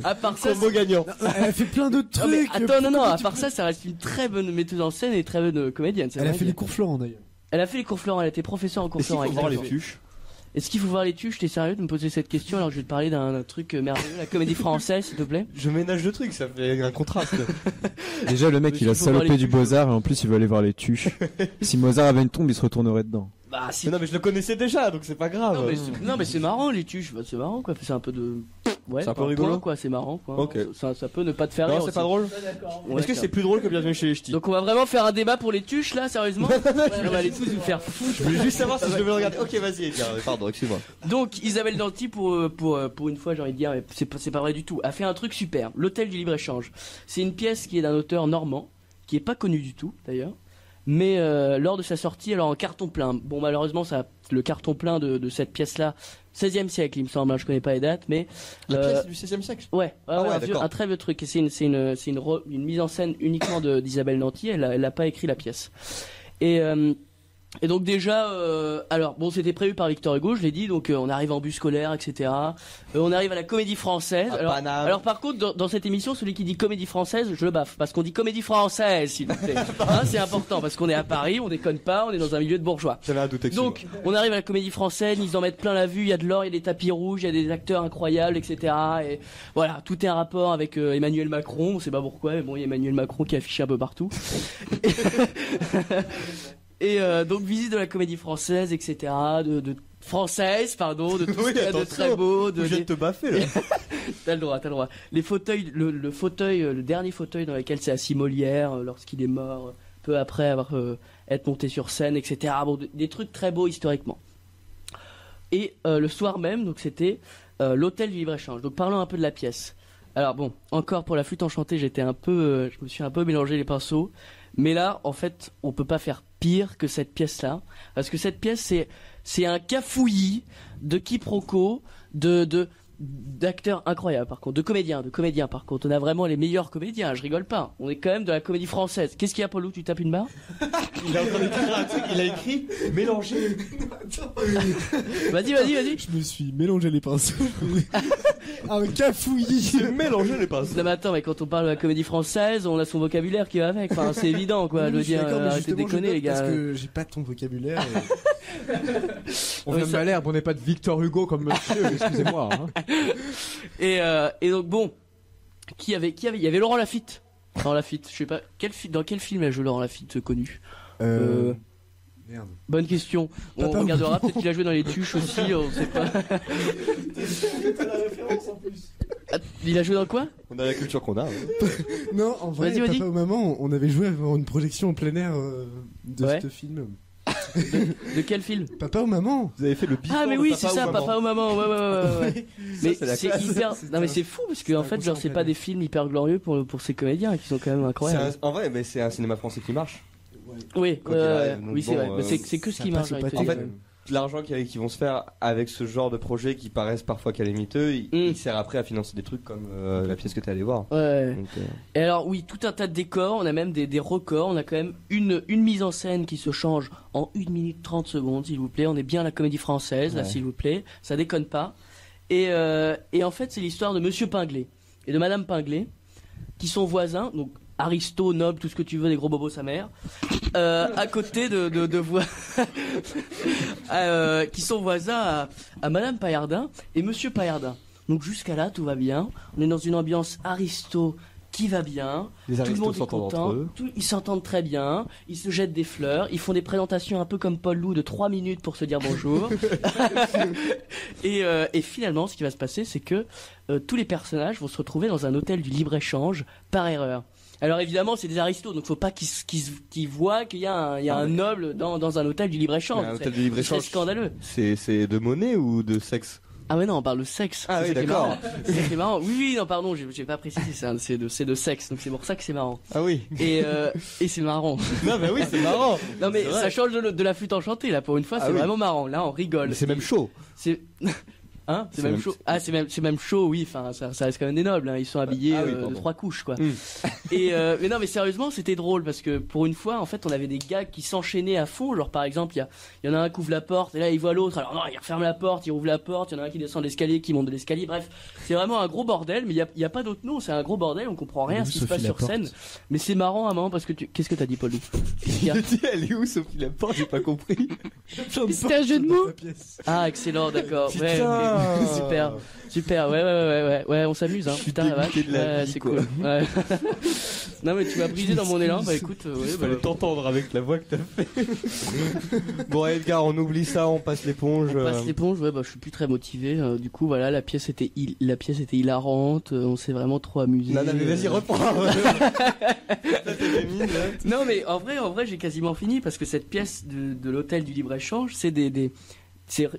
à part ça, combo gagnant. Elle a fait plein d'autres trucs. À part ça, ça reste une très bonne metteuse en scène et très bonne comédienne. Elle a fait les cours Florent d'ailleurs. Elle a fait les cours Florent, elle a été professeure en cours Florent. Est-ce qu'il faut voir Les Tuches? Est-ce qu'il faut voir Les Tuches? T'es sérieux de me poser cette question alors que je vais te parler d'un truc merveilleux, la Comédie Française, s'il te plaît? Je ménage le truc, ça fait un contraste. Déjà, le mec, il a salopé du Beaux-Arts et en plus, il veut aller voir Les Tuches. Si Mozart avait une tombe, il se retournerait dedans. Bah, si. Mais non, mais je le connaissais déjà, donc c'est pas grave. Non, mais c'est marrant, Les Tuches. Bah, c'est marrant, quoi. C'est un peu de. Ouais, c'est un peu rigolo, quoi. C'est marrant, quoi. Ok. Ça peut ne pas te faire rire. Non, c'est pas drôle. Ouais, est-ce que c'est plus drôle que Bienvenue chez les Ch'tis? Donc on va vraiment faire un débat pour Les Tuches là, sérieusement? On va aller tous nous faire foutre. Je voulais juste savoir si je devais le regarder. Ok, vas-y. Pardon, excuse-moi. Donc Isabelle Nanty pour une fois, j'ai envie de dire, mais c'est pas vrai du tout, a fait un truc super. L'Hôtel du Libre-Échange. C'est une pièce qui est d'un auteur normand, qui est pas connu du tout d'ailleurs. Mais lors de sa sortie, alors en carton plein. Bon, malheureusement, le carton plein de cette pièce-là, 16e siècle, il me semble. Hein, je connais pas les dates, mais la pièce du 16e siècle. Ouais, un très vieux truc. Et c'est une mise en scène uniquement d'Isabelle Nanty. Elle a pas écrit la pièce. Et donc déjà, alors bon, c'était prévu par Victor Hugo, je l'ai dit, donc on arrive en bus scolaire, etc. On arrive à la Comédie Française. Alors par contre, dans cette émission, celui qui dit Comédie Française, je le baffe, parce qu'on dit Comédie Française, s'il vous plaît. Hein, c'est important, parce qu'on est à Paris, on déconne pas, on est dans un milieu de bourgeois. J'avais un doute. Donc, on arrive à la Comédie Française, ils en mettent plein la vue, il y a de l'or, il y a des tapis rouges, il y a des acteurs incroyables, etc. Et voilà, tout est un rapport avec Emmanuel Macron, on sait pas pourquoi, mais bon, il y a Emmanuel Macron qui est affiché un peu partout. Et donc visite de la Comédie Française, etc. de française, pardon, de tout oui, ce de très beau. Je viens de te baffer là. T'as le droit. Les fauteuils, le fauteuil, le dernier fauteuil dans lequel s'est assis Molière lorsqu'il est mort, peu après avoir être monté sur scène, etc. Bon, des trucs très beaux historiquement. Et le soir même, donc c'était l'Hôtel du Libre-Échange. Donc parlons un peu de la pièce. Alors bon, encore pour La Flûte Enchantée, je me suis un peu mélangé les pinceaux. Mais là, en fait, on peut pas faire pire que cette pièce-là, parce que cette pièce, c'est un cafouillis de quiproquos, de d'acteurs incroyables par contre, de comédiens par contre. On a vraiment les meilleurs comédiens, je rigole pas. On est quand même de la comédie française. Qu'est-ce qu'il y a, Paul, tu tapes une barre? Il est en train d'écrire un truc, il a écrit mélanger. Vas-y. Je me suis mélangé les pinceaux. Un cafouillis. Mélanger les pinceaux. Non mais attends, mais quand on parle de la comédie française, on a son vocabulaire qui va avec. Enfin, c'est évident quoi. Je veux dire, arrêtez de déconner les gars. Parce que j'ai pas ton vocabulaire. On vient de Malherbe, on n'est pas de Victor Hugo comme monsieur, excusez-moi. Hein. Et donc bon, il y avait Laurent Lafitte. Laurent Lafitte, je sais pas dans quel film a joué Laurent Lafitte connu. Merde. Bonne question. On regardera, peut-être qu'il a joué dans Les Tuches aussi, on sait pas. Il a joué dans quoi? On a la culture qu'on a. Non, en vrai, vas-y. Papa ou Maman, on avait joué avant une projection en plein air de ce film. De quel film? Papa ou Maman? Vous avez fait le before. Ah mais oui, c'est ça, Papa ou Maman. Ouais. Mais ça, c'est hyper. Non mais c'est fou parce que en fait, genre c'est pas des films hyper glorieux pour ces comédiens qui sont quand même incroyables. En vrai, mais c'est un cinéma français qui marche. Oui, c'est vrai. Mais c'est que ce qui marche. En fait, l'argent qui vont se faire avec ce genre de projets qui paraissent parfois calamiteux, il sert après à financer des trucs comme la pièce que t'es allé voir. Ouais. Donc, Et alors oui, tout un tas de décors, on a même des records, on a quand même une mise en scène qui se change en 1 minute 30 secondes, s'il vous plaît. On est bien à la comédie française, là, s'il vous plaît. Ça déconne pas. Et en fait, c'est l'histoire de Monsieur Pinglet et de Madame Pinglet, qui sont voisins, donc Aristo, Noble, tout ce que tu veux, des gros bobos sa mère, à côté de voix, qui sont voisins à Madame Paillardin et Monsieur Paillardin. Donc jusqu'à là, tout va bien. On est dans une ambiance Aristo qui va bien. Les tout le monde est s'entendent content. entre eux. Ils s'entendent très bien. Ils se jettent des fleurs. Ils font des présentations un peu comme Paul Loup de 3 minutes pour se dire bonjour. Et finalement, ce qui va se passer, c'est que tous les personnages vont se retrouver dans un hôtel du libre-échange par erreur. Alors évidemment, c'est des aristos, donc faut pas qu'ils voient qu'il y a un noble dans un hôtel du libre-échange. Un hôtel du libre-échange. C'est scandaleux. C'est de monnaie ou de sexe? Ah ouais non, on parle de sexe. Ah oui, d'accord. C'est marrant. Oui, non, pardon, j'ai pas précisé, c'est de sexe, donc c'est pour ça que c'est marrant. Ah oui. Et c'est marrant. Non mais oui, c'est marrant. Non mais ça change de la flûte enchantée là, pour une fois, c'est vraiment marrant. Là, on rigole. Mais c'est même chaud. C'est Hein, c'est même chaud. Ah, c'est même chaud, oui. Enfin, ça reste quand même des nobles. Hein. Ils sont habillés de 3 couches, quoi. Mais non, mais sérieusement, c'était drôle parce que pour une fois, en fait, on avait des gars qui s'enchaînaient à fond. Genre, par exemple, il y en a un qui ouvre la porte et là, il voit l'autre. Alors non, il referme la porte, il ouvre la porte. Il y en a un qui descend l'escalier, qui monte de l'escalier. Bref, c'est vraiment un gros bordel. Mais il y a pas d'autre nom. C'est un gros bordel. On comprend rien à ce qui se passe sur scène. Mais c'est marrant à moment parce que qu'est-ce que t'as dit, Paul Loup? Elle est où, Sophie Laporte? J'ai pas compris. C'était un jeu de mots. Ah, excellent, d'accord. Ouais, okay. Super, ouais, on s'amuse, hein. Putain, la vache. Ouais, c'est cool. Ouais. Non, mais tu m'as brisé dans mon élan, bah écoute, il fallait t'entendre avec la voix que t'as fait. Bon, Edgar, on oublie ça, on passe l'éponge. On passe l'éponge, ouais, bah je suis plus très motivé. Du coup, voilà, la pièce était hilarante, on s'est vraiment trop amusé. Non, mais vas-y, reprends. Non, mais en vrai, j'ai quasiment fini parce que cette pièce de l'hôtel du libre-échange, c'est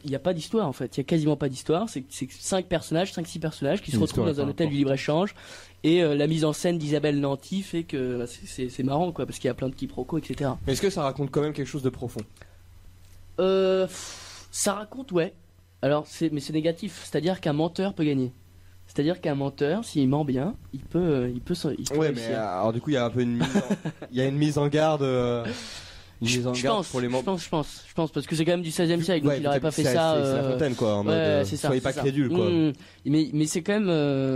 il y a pas d'histoire en fait, il y a quasiment pas d'histoire, c'est 5-6 personnages qui se retrouvent dans un hôtel du libre-échange et la mise en scène d'Isabelle Nanty fait que bah, c'est marrant quoi parce qu'il y a plein de quiproquos etc. Mais est-ce que ça raconte quand même quelque chose de profond? Ça raconte alors mais c'est négatif, c'est-à-dire qu'un menteur peut gagner. C'est-à-dire qu'un menteur, s'il ment bien, il peut ouais, mais alors du coup, il y a un peu une mise en garde. Je pense parce que c'est quand même du 16e siècle donc il aurait pas fait ça c'est La Fontaine quoi en mode soyez pas crédule quoi. Mais c'est quand même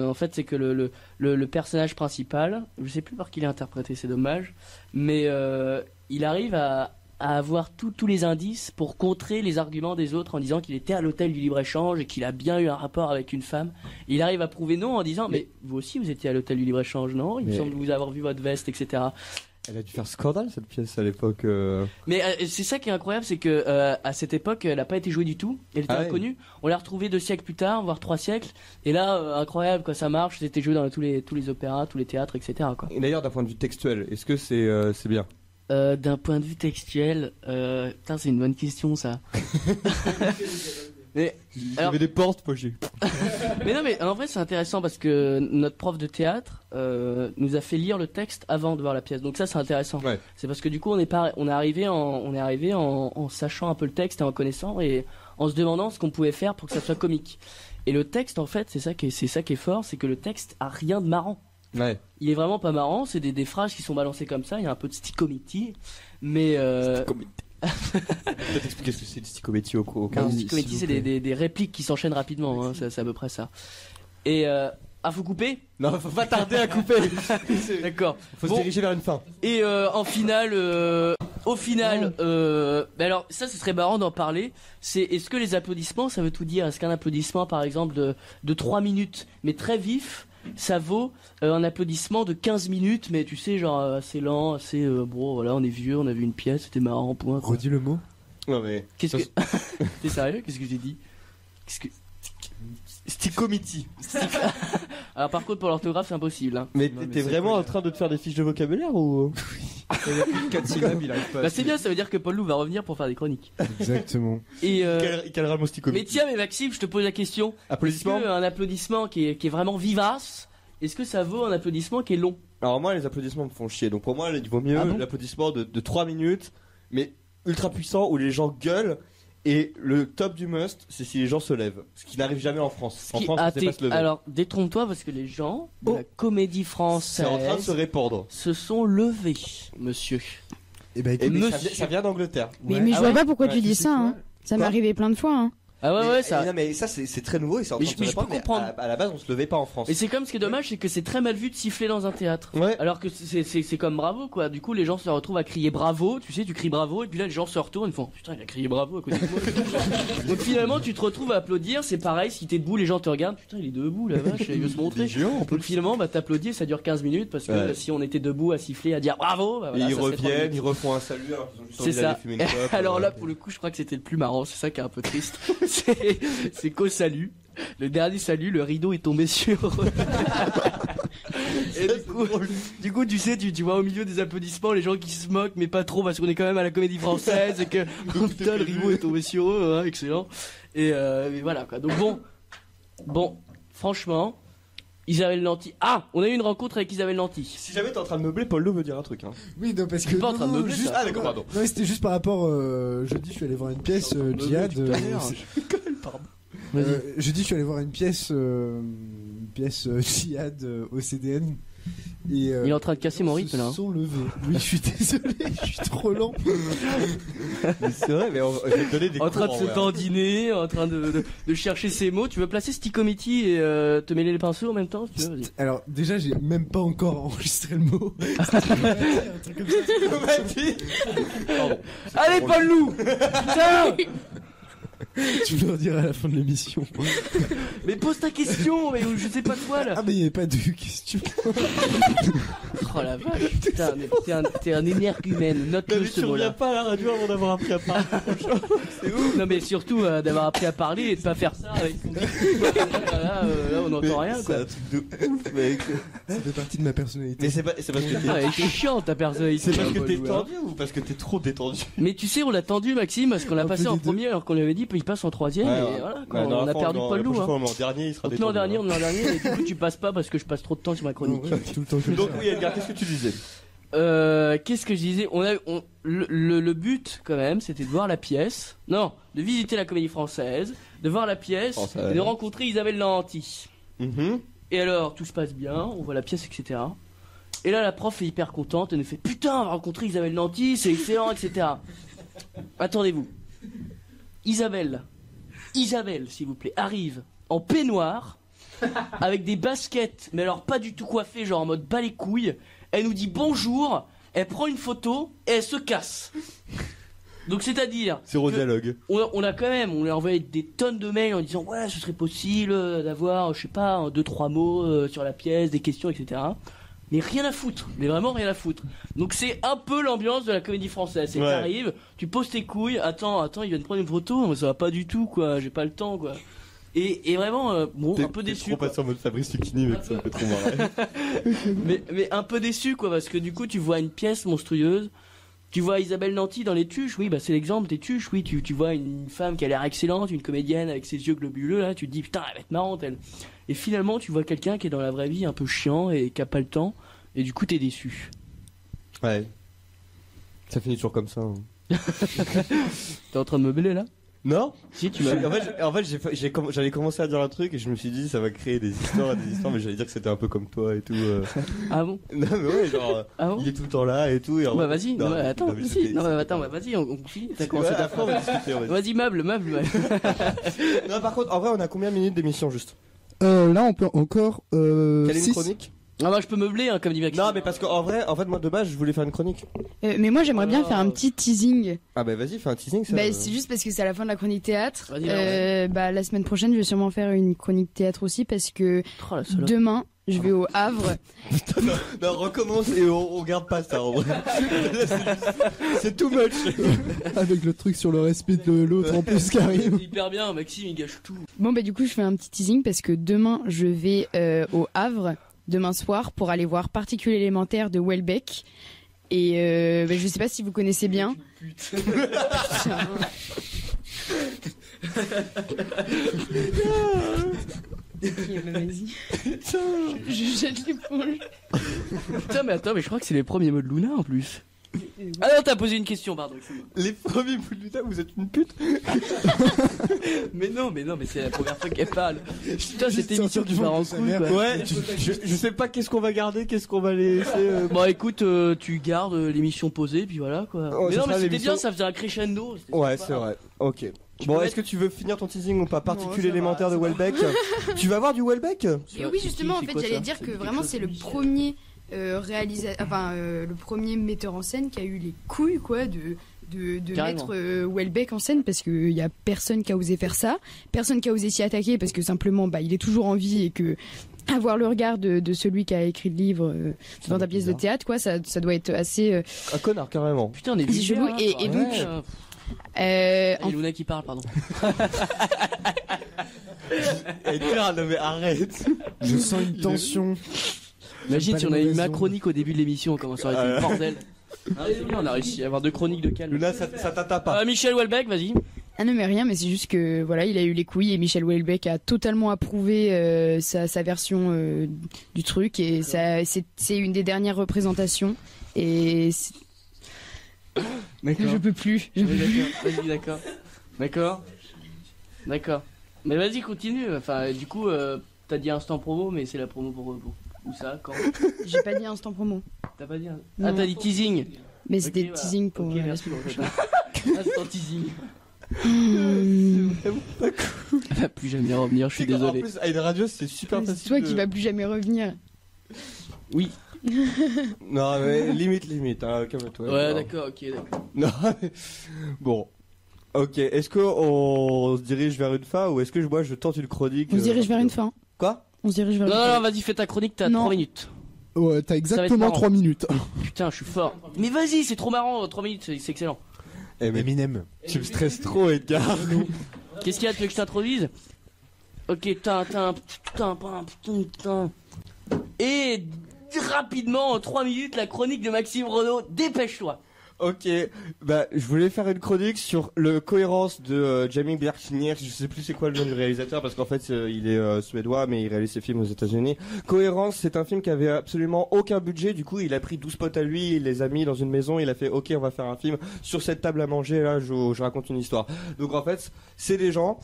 en fait c'est que le personnage principal, je sais plus par qui il est interprété, c'est dommage, mais il arrive à avoir tous les indices pour contrer les arguments des autres en disant qu'il était à l'hôtel du libre-échange et qu'il a bien eu un rapport avec une femme. Il arrive à prouver non en disant mais vous aussi vous étiez à l'hôtel du libre-échange, non? Il me semble vous avoir vu votre veste, etc. Elle a dû faire scandale cette pièce à l'époque. Mais c'est ça qui est incroyable, c'est que à cette époque, elle n'a pas été jouée du tout. Elle était inconnue. On l'a retrouvée 2 siècles plus tard, voire 3 siècles. Et là, incroyable, quoi, ça marche. C'était joué dans tous les opéras, tous les théâtres, etc. Quoi. Et d'ailleurs, d'un point de vue textuel, est-ce que c'est bien? D'un point de vue textuel, c'est une bonne question ça. Mais il y avait des portes pochées. Mais non, mais en vrai c'est intéressant parce que notre prof de théâtre nous a fait lire le texte avant de voir la pièce. Donc ça c'est intéressant. Ouais. C'est parce que du coup on est arrivé en sachant un peu le texte et en connaissant et en se demandant ce qu'on pouvait faire pour que ça soit comique. Et le texte, en fait, c'est ça qui est fort, c'est que le texte a rien de marrant. Ouais. Il est vraiment pas marrant, c'est des phrases qui sont balancées comme ça, il y a un peu de stick-comedy, mais Peut-être expliquer ce que c'est le stick-comedy au cas où. Stick-comedy, c'est des répliques qui s'enchaînent rapidement, hein, c'est à peu près ça. Et faut couper ? Non, faut pas tarder à couper. D'accord. Faut se diriger vers une fin. Et au final, alors ça, ce serait marrant d'en parler. Est-ce que les applaudissements, ça veut tout dire ? Est-ce qu'un applaudissement, par exemple, de 3 minutes, mais très vif, ça vaut un applaudissement de 15 minutes, mais tu sais, genre assez lent, assez bon, voilà, on est vieux, on a vu une pièce, c'était marrant, point. Redis le mot. Non mais. Qu'est-ce que. T'es sérieux ? Qu'est-ce que j'ai dit ? Stick-comedy. Alors par contre, pour l'orthographe, c'est impossible. Hein. Mais t'es vraiment en train de te faire des fiches de vocabulaire ou? Il y a plus de 4 syllabes, il arrive pas. Bah c'est bien, ça veut dire que Paul Lou va revenir pour faire des chroniques. Exactement. Et il calera le mot stick-comedy. mais tiens, mais Maxime, je te pose la question. Applaudissement. Est-ce qu'un applaudissement qui est vraiment vivace, est-ce que ça vaut un applaudissement qui est long ? Alors moi, les applaudissements me font chier. Donc pour moi, il vaut mieux l'applaudissement de 3 minutes, mais ultra puissant, où les gens gueulent. Et le top du must, c'est si les gens se lèvent. Ce qui n'arrive jamais en France. En France, on sait pas se lever. Alors, détrompe-toi parce que les gens de la comédie française c'est en train de se répandre. Se sont levés, monsieur. Et bah écoute, ça vient d'Angleterre. Mais je vois pas pourquoi tu dis ça, hein. Ça m'est arrivé plein de fois, hein. Ah ouais, ça. Non, mais ça, c'est très nouveau et c'est en train de se répandre, mais à la base, on se levait pas en France. Et c'est comme ce qui est dommage, c'est que c'est très mal vu de siffler dans un théâtre. Ouais. Alors que c'est comme bravo, quoi. Du coup, les gens se retrouvent à crier bravo, tu sais, tu cries bravo, et puis là, les gens se retournent, ils font, putain, il a crié bravo à côté de moi. Donc finalement, tu te retrouves à applaudir, c'est pareil, si t'es debout, les gens te regardent, putain, il est debout, la vache, il veut se montrer. Donc finalement, bah, t'applaudis, ça dure 15 minutes, parce que si on était debout à siffler, à dire bravo, bah, voilà, ils reviennent, ils refont un salut, alors qu'ils ont juste envie d'aller fumer une clope. Alors là, pour le coup, je crois que c'était le plus marrant, c'est ça qui est un peu triste. C'est qu'au salut, le dernier salut, le rideau est tombé sur. Et du coup, tu sais, tu vois au milieu des applaudissements les gens qui se moquent, mais pas trop parce qu'on est quand même à la Comédie Française et que putain, le rideau est tombé sur eux, hein, excellent. Et voilà quoi. Donc bon, franchement, Isabelle Nanty. Ah, on a eu une rencontre avec Isabelle Nanty. Si jamais t'es en train de meubler, Paul Lou veut dire un truc. Hein. Oui, non, parce que. Pas en train de meubler. Juste... Ah d'accord, pardon. Non, c'était juste par rapport. Jeudi, je suis allé voir une pièce Djihad. Pardon. Jeudi, je suis allé voir une pièce Djihad au CDN. Et, il est en train de casser mon rythme là. Ils sont levés. Oui, je suis désolé, je suis trop lent. Mais c'est vrai, mais on va te donner des en train de se tendiner, en train de chercher ses mots. Tu veux placer stick-comedy et te mêler les pinceaux en même temps, si tu veux, vas-y. Alors déjà, j'ai même pas encore enregistré le mot. Un truc comme ça. Allez, Paul Lou. Putain. Tu peux le dire à la fin de l'émission. Mais pose ta question, mais je sais pas quoi là. Ah mais il n'y avait pas de question. Oh la vache, putain, mais t'es un énergumène, note-le ce mot-là. Tu reviens pas à la radio avant d'avoir appris à parler. C'est ouf. Non mais surtout d'avoir appris à parler et de pas faire ça avec ton là on n'entend rien quoi. C'est un truc de ouf mec. Ça fait partie de ma personnalité. Mais c'est parce que t'es chiant ta personnalité. C'est parce que t'es tendu ou parce que t'es trop détendu? Mais tu sais, on l'a tendu Maxime parce qu'on l'a passé en premier alors qu'on lui avait dit il passe en troisième et voilà quoi, on a perdu Paul Lou. En dernier, il sera détendu. En dernier et du coup tu passes pas parce que je passe trop de temps sur ma chronique. Tout le temps. Donc oui Edgar, qu'est-ce que tu disais? Qu'est-ce que je disais? Le but quand même, c'était de voir la pièce. Non, de visiter la Comédie Française, de voir la pièce, et de rencontrer Isabelle Nanty. Et alors, tout se passe bien, on voit la pièce, etc. Et là, la prof est hyper contente, elle nous fait putain, on va rencontrer Isabelle Nanty, c'est excellent, etc. Attendez-vous. Isabelle, s'il vous plaît, arrive en peignoir, avec des baskets, mais alors pas du tout coiffées, genre en mode bas les couilles. Elle nous dit bonjour, elle prend une photo et elle se casse. Donc c'est-à-dire... Zéro dialogue. On a envoyé des tonnes de mails en disant ouais, ce serait possible d'avoir, je sais pas, 2-3 mots sur la pièce, des questions, etc. Mais rien à foutre, mais vraiment rien à foutre. Donc c'est un peu l'ambiance de la Comédie Française. C'est t'arrives, tu poses tes couilles, attends, il vient de prendre une photo, mais ça va pas du tout quoi, j'ai pas le temps quoi. Et vraiment, un peu déçu. T'es trop passé en mode Fabrice Lucchini, mec, ça me fait trop marrer. mais un peu déçu quoi, parce que du coup tu vois une pièce monstrueuse. Tu vois Isabelle Nanty dans Les Tuches, oui, bah c'est l'exemple des Tuches, oui, tu vois une femme qui a l'air excellente, une comédienne avec ses yeux globuleux, là, tu te dis putain, elle va être marrante elle. Et finalement, tu vois quelqu'un qui est dans la vraie vie un peu chiant et qui a pas le temps, et du coup t'es déçu. Ouais. Ça finit toujours comme ça. Hein. T'es en train de meubler là? Non. Si tu m'as. En fait, j'allais commencer à dire un truc et je me suis dit ça va créer des histoires, mais j'allais dire que c'était un peu comme toi et tout. Ah bon? Non mais ouais, genre il est tout le temps là et tout. Et bah vas-y, non, attends, vas-y, on finit. T'as commencé ta phrase. Vas-y, meuble. Non, par contre, en vrai, on a combien de minutes d'émission juste? Là, on peut encore. Quelle est une chronique? Ah bah je peux meubler comme dit Maxime. Non mais parce qu'en vrai, moi de base je voulais faire une chronique. Mais moi j'aimerais bien faire un petit teasing. Ah bah vas-y, fais un teasing ça. Bah c'est juste parce que c'est à la fin de la chronique théâtre. Vas-y, bah la semaine prochaine je vais sûrement faire une chronique théâtre aussi parce que demain je vais au Havre. Putain, non, recommence et on garde pas ça en vrai. C'est too much. Avec le truc sur le respect de l'autre en plus qui arrive. Hyper bien, Maxime il gâche tout. Bon bah du coup je fais un petit teasing parce que demain je vais au Havre. Demain soir pour aller voir Particules élémentaires de Houellebecq et je sais pas si vous connaissez bien. Vas-y. Je jette l'éponge. Putain mais attends, mais je crois que c'est les premiers mots de Luna en plus. Ah non, t'as posé une question, pardon. Les premiers mots de Luna, vous êtes une pute. mais non, mais c'est la première fois qu'elle parle. Putain, cette émission qui part en couille. Ouais, je sais pas qu'est-ce qu'on va garder, qu'est-ce qu'on va laisser. Bon, écoute, tu gardes l'émission posée, puis voilà quoi. Oh, mais non, mais c'était bien, ça faisait un crescendo. Ouais, c'est vrai. Ok. Bon, est-ce que tu veux finir ton teasing ou pas? Particules élémentaires de Houellebecq. Tu vas voir du Houellebecq? Oui, justement, en fait, j'allais dire que vraiment c'est le premier le premier metteur en scène qui a eu les couilles quoi de mettre Houellebecq en scène parce qu'il y a personne qui a osé faire ça, personne qui a osé s'y attaquer parce que simplement il est toujours en vie et que avoir le regard de celui qui a écrit le livre dans ta pièce de théâtre quoi, ça doit être assez un connard carrément. Putain, on est chelou et donc Luna qui parle, pardon. Non mais arrête. Je sens une tension. Imagine si on avait eu ma chronique au début de l'émission, comment ça aurait été le bordel. On a réussi à avoir 2 chroniques de calme. Luna, ça t'atteint pas. Michel Houellebecq, vas-y. Ah non mais rien, mais c'est juste que voilà, il a eu les couilles et Michel Houellebecq a totalement approuvé sa version du truc et c'est une des dernières représentations et je peux plus. Vas-y, d'accord. Mais vas-y, continue. Enfin, du coup, t'as dit instant promo, mais c'est la promo pour où ça, quand? J'ai pas dit instant promo. T'as pas dit? Ah, t'as dit teasing. Mais c'était teasing pour la semaine prochaine. Instant teasing. C'est vraiment pas cool. Elle va plus jamais revenir, je suis désolé. En plus, à une radio, c'est super facile. C'est toi qui vas plus jamais revenir. Oui. Non, mais limite, hein, calme-toi. Ouais, d'accord. Non, mais... Bon. Ok, est-ce qu'on se dirige vers une fin ou est-ce que moi je tente une chronique? On se dirige vers une fin. Quoi? On se dirige vers une fin. Non, vas-y, fais ta chronique, t'as 3 minutes. Ouais, t'as exactement 3 minutes. Putain, je suis fort. Mais vas-y, c'est trop marrant, 3 minutes, c'est excellent. Eminem. Tu me stresses trop, Edgar. Qu'est-ce qu'il y a, tu veux que je t'introduise? Ok, putain. Et rapidement, en 3 minutes, la chronique de Maxime Renaud, dépêche-toi. Ok, je voulais faire une chronique sur le cohérence de Jamie Björknier. Je sais plus c'est quoi le nom du réalisateur parce qu'en fait il est suédois mais il réalise ses films aux États-Unis. Cohérence, c'est un film qui avait absolument aucun budget. Du coup, il a pris 12 potes à lui, il les a mis dans une maison, il a fait ok, on va faire un film sur cette table à manger. Là, je raconte une histoire. Donc en fait, c'est des gens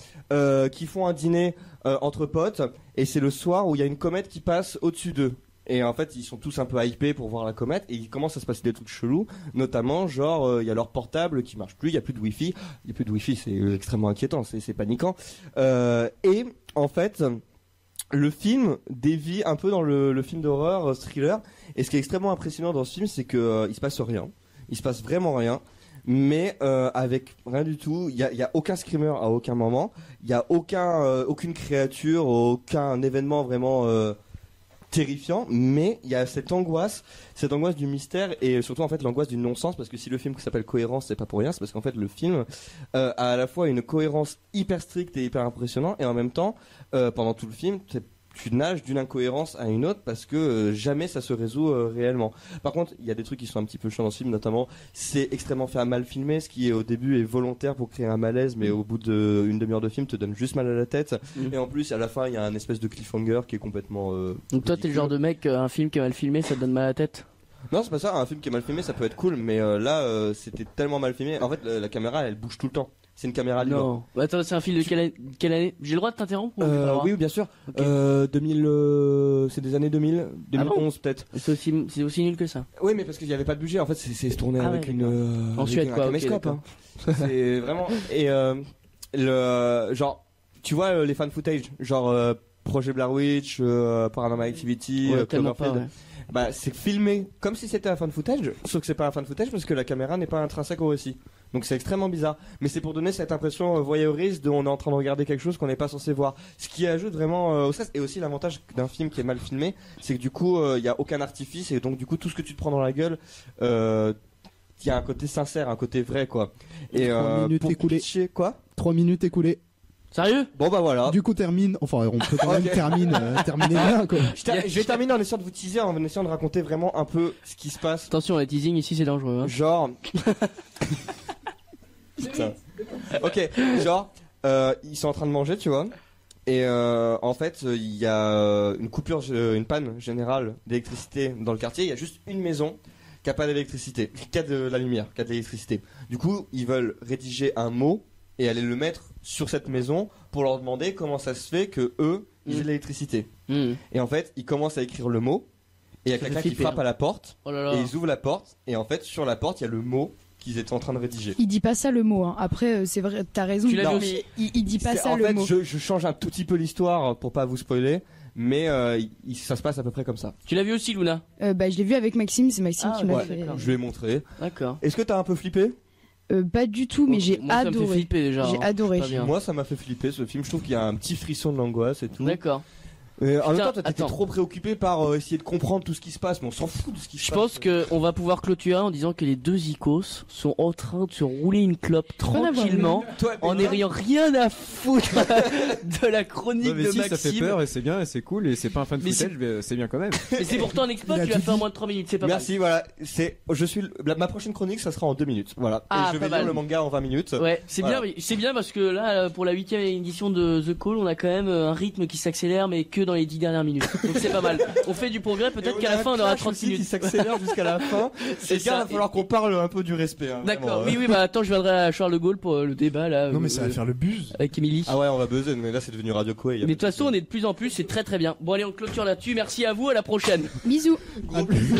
qui font un dîner entre potes et c'est le soir où il y a une comète qui passe au-dessus d'eux. Et en fait, ils sont tous un peu hypés pour voir la comète et il commence à se passer des trucs chelous, notamment genre il y a leur portable qui marche plus, il y a plus de wifi, c'est extrêmement inquiétant, c'est paniquant. Et en fait, le film dévie un peu dans le film d'horreur thriller et ce qui est extrêmement impressionnant dans ce film, c'est que il se passe rien. Il se passe vraiment rien. Mais avec rien du tout, il y a aucun screamer à aucun moment, il y a aucune créature, aucun événement vraiment terrifiant, mais il y a cette angoisse du mystère et surtout en fait l'angoisse du non-sens parce que si le film s'appelle Cohérence, c'est pas pour rien, c'est parce qu'en fait le film a à la fois une cohérence hyper stricte et hyper impressionnante et en même temps pendant tout le film tu nages d'une incohérence à une autre parce que jamais ça se résout réellement. Par contre, il y a des trucs qui sont un petit peu chiants dans ce film, notamment c'est extrêmement fait à mal filmé, ce qui au début est volontaire pour créer un malaise, mais au bout d'une demi-heure de film te donne juste mal à la tête. Et en plus, à la fin, il y a un espèce de cliffhanger qui est complètement... Donc toi, t'es le genre de mec, un film qui est mal filmé, ça te donne mal à la tête? Non, c'est pas ça, un film qui est mal filmé, ça peut être cool, mais là, c'était tellement mal filmé. En fait, la caméra, elle bouge tout le temps. C'est une caméra libre. Non. Bah, attends, c'est un film de quelle année? J'ai le droit de t'interrompre Oui, bien sûr. Okay. 2000, c'est des années 2000, 2011 peut-être. C'est aussi nul que ça. Oui, mais parce qu'il n'y avait pas de budget. En fait, c'est tourné avec une. En Suède, quoi. Un caméscope. Hein. C'est vraiment. Et genre, tu vois les fan footage, genre Projet Blair Witch, Paranormal Activity, Cloverfield. Ouais. Bah, c'est filmé comme si c'était un fan footage, sauf que c'est pas un fan footage parce que la caméra n'est pas intrinsèque au récit. Donc c'est extrêmement bizarre. Mais c'est pour donner cette impression voyeuriste de on est en train de regarder quelque chose qu'on n'est pas censé voir. Ce qui ajoute vraiment au stress. Et aussi l'avantage d'un film qui est mal filmé, c'est que du coup il y a aucun artifice et donc du coup tout ce que tu te prends dans la gueule, il y a un côté sincère, un côté vrai quoi. Et 3 minutes écoulées. 3 minutes écoulées. Sérieux? Bon bah voilà. Du coup termine, enfin on peut quand même terminer bien quoi. Je vais terminer en essayant de vous teaser, en essayant de raconter vraiment un peu ce qui se passe. Attention, les teasing ici c'est dangereux. Hein. Genre. Putain. Ok, genre ils sont en train de manger, tu vois. Et en fait il y a une coupure, une panne générale d'électricité dans le quartier. Il y a juste une maison qui a pas d'électricité, qui a de la lumière, qui a de l'électricité. Du coup ils veulent rédiger un mot et aller le mettre sur cette maison pour leur demander comment ça se fait que eux ils aient l'électricité. Et en fait ils commencent à écrire le mot et il y a quelqu'un qui frappe à la porte et ils ouvrent la porte et en fait sur la porte il y a le mot qu'ils étaient en train de rédiger. Il dit pas ça le mot hein. Après c'est vrai, t'as raison. Tu l'as vu mais il dit pas ça le mot. En fait je change un tout petit peu l'histoire pour pas vous spoiler. Mais ça se passe à peu près comme ça. Tu l'as vu aussi, Luna? Bah je l'ai vu avec Maxime, c'est Maxime qui m'a fait. Je lui ai montré. D'accord. Est-ce que t'as un peu flippé? Pas du tout, mais j'ai adoré. Ça me fait flipper déjà. J'ai adoré. Moi, ça m'a fait flipper ce film. Je trouve qu'il y a un petit frisson de l'angoisse et tout. D'accord. En même temps, toi, t'étais trop préoccupé par essayer de comprendre tout ce qui se passe, mais on s'en fout de ce qui se passe. Je pense qu'on va pouvoir clôturer en disant que les deux icos sont en train de se rouler une clope tranquillement, en n'ayant rien à foutre de la chronique de Maxime. Ça fait peur et c'est bien et c'est cool et c'est pas un fan footage, mais c'est bien quand même. Mais c'est pourtant un exploit, tu l'as fait en moins de 3 minutes, c'est pas mal. Merci, voilà. Ma prochaine chronique, ça sera en 2 minutes. Voilà. Ah, et je vais lire le manga en 20 minutes. Ouais, c'est bien parce que là, pour la 8e édition de The Call, on a quand même un rythme qui s'accélère, mais que dans les 10 dernières minutes. Donc c'est pas mal. On fait du progrès, peut-être qu'à la fin on aura 30 minutes. Qui s'accélère jusqu'à la fin. C'est bien, il va falloir qu'on parle un peu du respect. Hein, d'accord, oui, bah attends, je viendrai à Charles de Gaulle pour le débat là. Non mais ça va faire le buzz. Avec Émilie. Ah ouais, on va buzzer, mais là c'est devenu Radio Koei. Mais de toute façon, on est de plus en plus, c'est très très bien. Bon allez, on clôture là-dessus, merci à vous, à la prochaine. Bisous. Gros bisous.